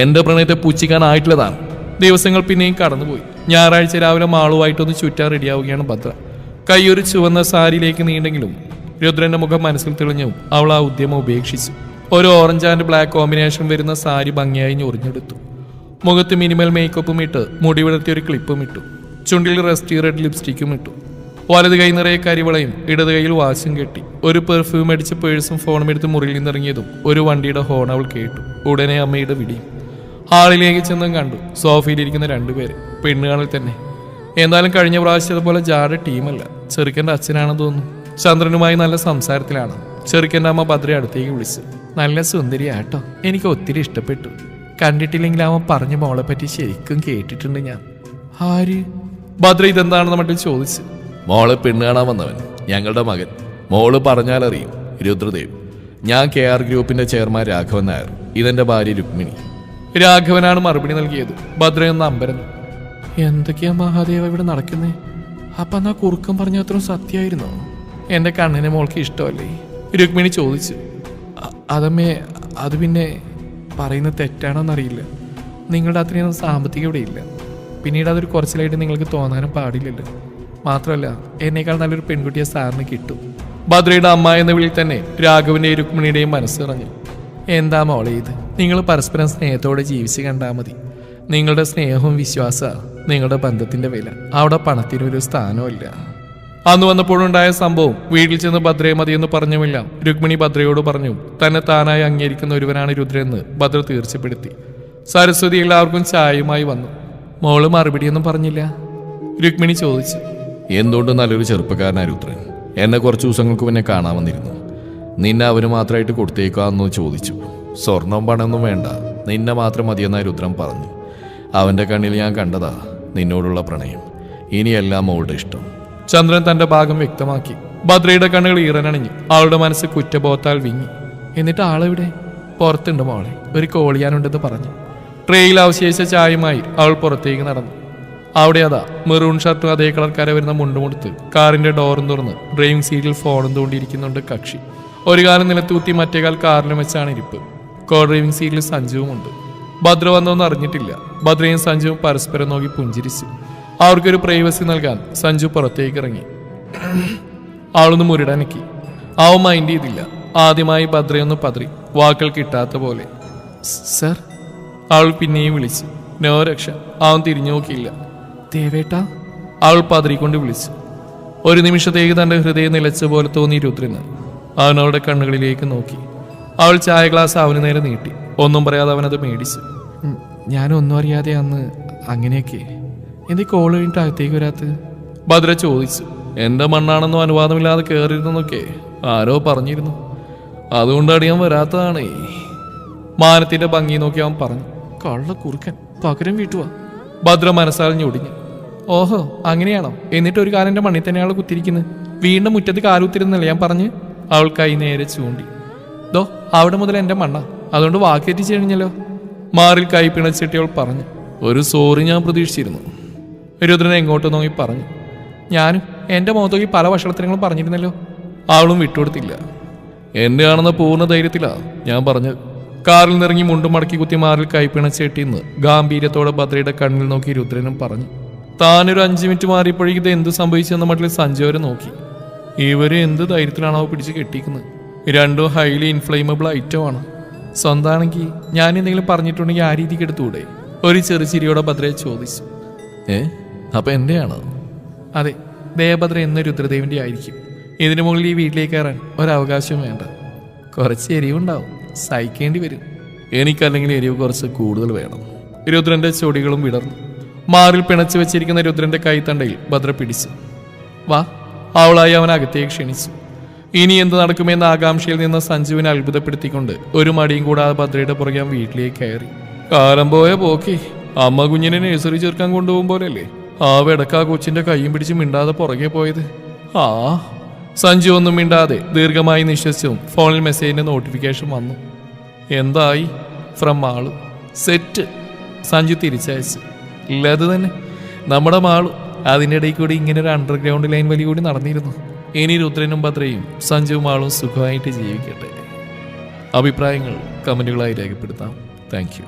എന്റെ പ്രണയത്തെ പുച്ഛിക്കാനായിട്ടില്ലതാണ്. ദിവസങ്ങൾ പിന്നെയും കടന്നുപോയി. ഞായറാഴ്ച രാവിലെ മാളുമായിട്ടൊന്ന് ചുറ്റാൻ റെഡിയാവുകയാണ് ഭദ്ര. കൈയൊരു ചുവന്ന സാരിയിലേക്ക് നീണ്ടെങ്കിലും രുദ്രന്റെ മുഖം മനസ്സിൽ തെളിഞ്ഞും അവൾ ആ ഉദ്യമം ഉപേക്ഷിച്ചു. ഒരു ഓറഞ്ച് ആൻഡ് ബ്ലാക്ക് കോമ്പിനേഷൻ വരുന്ന സാരി ഭംഗിയായി ഞൊറിഞ്ഞെടുത്തു. മുഖത്ത് മിനിമൽ മേക്കപ്പും ഇട്ട് മുടി വിടർത്തിയ ഒരു ക്ലിപ്പും ഇട്ടു. ചുണ്ടിൽ റെസ്റ്റി റെഡ് ലിപ്സ്റ്റിക്കും ഇട്ടു. വലത് കൈ നിറയെ കരിവളയും ഇടത് കൈയിൽ വാച്ചും കെട്ടി. ഒരു പെർഫ്യൂം അടിച്ച് പേഴ്സും ഫോണും എടുത്ത് മുറിയിൽ നിന്നിറങ്ങിയതും ഒരു വണ്ടിയുടെ ഹോൺ അവൾ കേട്ടു. ഉടനെ അമ്മയുടെ വിടിയും. ഹാളിലേക്ക് ചെന്നും കണ്ടു സോഫയിലിരിക്കുന്ന രണ്ടുപേര്. പെണ്ണുകാണിൽ തന്നെ. എന്തായാലും കഴിഞ്ഞ പ്രാവശ്യത്തെ ജാട ടീമല്ല. ചെറുക്കൻ്റെ അച്ഛനാണെന്ന് തോന്നുന്നു. ചന്ദ്രനുമായി നല്ല സംസാരത്തിലാണ്. ചെറുക്കൻ്റെ അമ്മ ഭദ്രയെ അടുത്തേക്ക് വിളിച്ചു. നല്ല സുന്ദരിയാട്ടോ, എനിക്ക് ഒത്തിരി ഇഷ്ടപ്പെട്ടു. കണ്ടിട്ടില്ലെങ്കിൽ അവൻ പറഞ്ഞ മോളെ പറ്റി ശരിക്കും കേട്ടിട്ടുണ്ട് ഞാൻ. ആര്? ഭദ്ര ഇതെന്താണെന്ന് മട്ടിൽ ചോദിച്ചു. മോളെ പെണ്ണ് കാണാൻ വന്നവൻ, ഞങ്ങളുടെ മകൻ. മോള് പറഞ്ഞാലറിയും, രുദ്രദേവ്. ഞാൻ KR ഗ്രൂപ്പിന്റെ ചെയർമാൻ രാഘവൻ നായർ. ഇതെന്റെ ഭാര്യ രുക്മിണി. രാഘവനാണ് മറുപടി നൽകിയത്. ഭദ്രയൊന്ന് അമ്പരന്നു. എന്തൊക്കെയാ മഹാദേവ ഇവിടെ നടക്കുന്നേ? അപ്പൊ എന്നാ കുറുക്കം പറഞ്ഞ അത്രയും സത്യമായിരുന്നോ? എന്റെ കണ്ണിനെ മോൾക്ക് ഇഷ്ടമല്ലേ? രുക്മിണി ചോദിച്ചു. അതമ്മേ, അത് പിന്നെ പറയുന്നത് തെറ്റാണോന്നറിയില്ല. നിങ്ങളുടെ അത്രയും സാമ്പത്തികം ഇവിടെ ഇല്ല. പിന്നീട് അതൊരു കുറച്ചിലായിട്ട് നിങ്ങൾക്ക് തോന്നാനും പാടില്ലല്ലോ. മാത്രമല്ല, എന്നേക്കാൾ നല്ലൊരു പെൺകുട്ടിയെ സാറിന് കിട്ടും. ഭദ്രയുടെ അമ്മ എന്ന വിളിയിൽ തന്നെ രാഘവന്റെയും രുക്മിണിയുടെയും മനസ്സിറങ്ങി. എന്താ മോളെ ഇത്? നിങ്ങൾ പരസ്പരം സ്നേഹത്തോടെ ജീവിച്ച് കണ്ടാൽ മതി. നിങ്ങളുടെ സ്നേഹവും വിശ്വാസമാണ് നിങ്ങളുടെ ബന്ധത്തിന്റെ വില. അവിടെ പണത്തിനൊരു സ്ഥാനമില്ല. അന്ന് വന്നപ്പോഴുണ്ടായ സംഭവം വീട്ടിൽ ചെന്ന് ഭദ്രയെ മതിയെന്ന് പറഞ്ഞുമില്ല. രുക്മിണി ഭദ്രയോട് പറഞ്ഞു തന്നെ താനായി അംഗീകരിക്കുന്ന ഒരുവനാണ് രുദ്രയെന്ന് ഭദ്ര തീർച്ചപ്പെടുത്തി. സരസ്വതി എല്ലാവർക്കും ചായയുമായി വന്നു. മോള് മറുപടിയൊന്നും പറഞ്ഞില്ല. രുക്മിണി ചോദിച്ചു. എന്തുകൊണ്ട് നല്ലൊരു ചെറുപ്പക്കാരനായ രുദ്രൻ എന്നെ കുറച്ച് ദിവസങ്ങൾക്ക് മുന്നേ കാണാൻ വന്നിരുന്നു. നിന്നെ അവന് മാത്രമായിട്ട് കൊടുത്തേക്കാന്ന് ചോദിച്ചു. സ്വർണം പണമൊന്നും വേണ്ട, നിന്നെ മാത്രം മതിയെന്നായി രുദ്രൻ പറഞ്ഞു. അവൻ്റെ കണ്ണിൽ ഞാൻ കണ്ടതാ നിന്നോടുള്ള പ്രണയം. ഇനിയെല്ലാം മോളുടെ ഇഷ്ടം. ചന്ദ്രൻ തന്റെ ഭാഗം വ്യക്തമാക്കി. ഭദ്രയുടെ കണ്ണുകൾ ഈറനണിഞ്ഞു. അവളുടെ മനസ്സ് കുറ്റബോധത്താൽ വിങ്ങി. എന്നിട്ട് ആളെവിടെ? പുറത്തുണ്ട് മോളെ, ഒരു കോളിയാനുണ്ടെന്ന് പറഞ്ഞു. ട്രെയിൽ അവശേഷിച്ച ചായയുമായി അവൾ പുറത്തേക്ക് നടന്നു. അവിടെ അതാ മെറൂൺ ഷർട്ടും അതേ കളർ കര വരുന്ന മുണ്ടുമുടുത്ത് കാറിന്റെ ഡോറും തുറന്ന് ഡ്രൈവിംഗ് സീറ്റിൽ ഫോണും തോണ്ടിയിരിക്കുന്നുണ്ട് കക്ഷി. ഒരു കാലം നിലത്തൂത്തി മറ്റേ കാൽ കാറിലും വെച്ചാണ് ഇരിപ്പ്. കോ ഡ്രൈവിംഗ് സീറ്റിൽ സഞ്ജുവുമുണ്ട്. ഭദ്ര വന്നോന്ന് അറിഞ്ഞിട്ടില്ല. ഭദ്രയും സഞ്ജുവും പരസ്പരം നോക്കി പുഞ്ചിരിച്ചു. അവർക്കൊരു പ്രൈവസി നൽകാൻ സഞ്ജു പുറത്തേക്ക് ഇറങ്ങി. അവളൊന്ന് മുരടനക്കി. അവൻ മൈൻഡ് ചെയ്തില്ല. ആദ്യമായി ഭദ്രയൊന്ന് പതറി, വാക്കുകൾ കിട്ടാത്ത പോലെ. സർ. അവൾ പിന്നെയും വിളിച്ചു. നോ രക്ഷ. അവൻ തിരിഞ്ഞു നോക്കിയില്ല. ദേവേട്ടാ. അവൾ പതറിക്കൊണ്ട് വിളിച്ചു. ഒരു നിമിഷത്തേക്ക് തന്റെ ഹൃദയം നിലച്ച പോലെ തോന്നി രുദ്രന്. അവൻ അവളുടെ കണ്ണുകളിലേക്ക് നോക്കി. അവൾ ചായ ഗ്ലാസ് അവന് നേരെ നീട്ടി. ഒന്നും പറയാതെ അവനത് മേടിച്ചു. ഞാനൊന്നും അറിയാതെ അന്ന് അങ്ങനെയൊക്കെ. എന്ത് കോള് കഴിഞ്ഞിട്ട് അകത്തേക്ക് വരാത്ത? ഭദ്ര ചോദിച്ചു. എന്റെ മണ്ണാണെന്നും അനുവാദമില്ലാതെ കയറിയിരുന്നൊക്കെ ആരോ പറഞ്ഞിരുന്നു. അതുകൊണ്ടാണ് ഞാൻ വരാത്തതാണേ. മാനത്തിന്റെ ഭംഗി നോക്കി അവൻ പറഞ്ഞു. കള്ള കുറുക്കൻ, പകരം വീട്ടുവാ. ഭദ്ര മനസ്സാൽ ഞൊടിഞ്ഞു. ഓഹോ, അങ്ങനെയാണോ? എന്നിട്ട് ഒരു കാലന്റെ മണ്ണിൽ തന്നെയാണ് കുത്തിരിക്കുന്നത്. വീണ്ടും മുറ്റത്ത് കാലുത്തിരുന്നല്ലേ ഞാൻ പറഞ്ഞ്? അവൾ കൈ നേരെ ചൂണ്ടി. ദോ അവിടെ മുതൽ എന്റെ മണ്ണ, അതുകൊണ്ട് വാക്കേറ്റിച്ച് കഴിഞ്ഞല്ലോ. മാറിൽ കൈ പിണച്ചിട്ടി അവൾ പറഞ്ഞു. ഒരു സോറി ഞാൻ പ്രതീക്ഷിച്ചിരുന്നു. രുദ്രൻ എങ്ങോട്ട് നോക്കി പറഞ്ഞു. ഞാനും എന്റെ മുഖത്തോക്കി പല വഷളത്തരങ്ങളും പറഞ്ഞിരുന്നല്ലോ. അവളും വിട്ടുകൊടുത്തില്ല. എന്നെ ആണെന്ന പൂർണ്ണ ധൈര്യത്തിലാ ഞാൻ പറഞ്ഞത്. കാറിൽ നിറങ്ങി മുണ്ടും മടക്കി കുത്തി മാറിൽ കൈപ്പിണച്ചേട്ടിന്ന് ഗാംഭീര്യത്തോടെ ഭദ്രയുടെ കണ്ണിൽ നോക്കി രുദ്രനും പറഞ്ഞു. താനൊരു 5 മിനിറ്റ് മാറിയപ്പോഴേക്കും ഇത് എന്ത് സംഭവിച്ചെന്ന മട്ടിൽ സഞ്ജയവരെ നോക്കി. ഇവര് എന്ത് ധൈര്യത്തിലാണോ പിടിച്ച് കെട്ടിക്കുന്നത്? രണ്ടും ഹൈലി ഇൻഫ്ലെയിമബിൾ ഐറ്റമാണ്. സ്വന്തമാണെങ്കിൽ ഞാൻ എന്തെങ്കിലും പറഞ്ഞിട്ടുണ്ടെങ്കിൽ ആ രീതിക്ക് എടുത്തുകൂടെ? ഒരു ചെറുചിരിയോടെ ഭദ്രയെ ചോദിച്ചു. അപ്പൊ എന്റെയാണോ? അതെ, ദേവഭദ്ര എന്ന രുദ്രദേവിന്റെ ആയിരിക്കും. ഇതിനു മുകളിൽ ഈ വീട്ടിലേക്ക് കയറാൻ ഒരവകാശവും വേണ്ട. കുറച്ച് എരിവുണ്ടാവും, സഹിക്കേണ്ടി വരും. എനിക്കല്ലെങ്കിൽ എരിവ് കുറച്ച് കൂടുതൽ വേണം. രുദ്രന്റെ ചൊടികളും വിടർന്നു. മാറിൽ പിണച്ചു വെച്ചിരിക്കുന്ന രുദ്രന്റെ കൈത്തണ്ടയിൽ ഭദ്ര പിടിച്ചു. വാ. അവളായി അവൻ അകത്തേക്ക് ക്ഷണിച്ചു. ഇനി എന്ത് നടക്കുമെന്ന ആകാംക്ഷയിൽ നിന്ന് സഞ്ജുവിനെ അത്ഭുതപ്പെടുത്തിക്കൊണ്ട് ഒരു മടിയും കൂടാതെ ഭദ്രയുടെ പുറകെ വീട്ടിലേക്ക് കയറി. കാലം പോയ പോക്കി. അമ്മ കുഞ്ഞിനെ നഴ്സറി ചേർക്കാൻ കൊണ്ടുപോകും പോലെയല്ലേ ആ വെടക്കാ കൊച്ചിന്റെ കൈയും പിടിച്ച് മിണ്ടാതെ പുറകെ പോയത്. സഞ്ജു ഒന്നും മിണ്ടാതെ ദീർഘമായി നിശ്വസിച്ചും ഫോണിൽ മെസ്സേജിന്റെ നോട്ടിഫിക്കേഷൻ വന്നു. എന്തായി? ഫ്രം മാളു. സെറ്റ്. സഞ്ജു തിരിച്ചയച്ചു. ഇല്ല, അത് തന്നെ നമ്മുടെ മാളു. അതിൻ്റെ ഇടയിൽ കൂടി ഇങ്ങനെ ഒരു അണ്ടർഗ്രൗണ്ട് ലൈൻ വലി കൂടി നടന്നിരുന്നു. ഇനി രുദ്രനും ഭദ്രയും സഞ്ജുവും മാളും സുഖമായിട്ട് ജീവിക്കട്ടെ. അഭിപ്രായങ്ങൾ കമന്റുകളായി രേഖപ്പെടുത്താം. Thank you.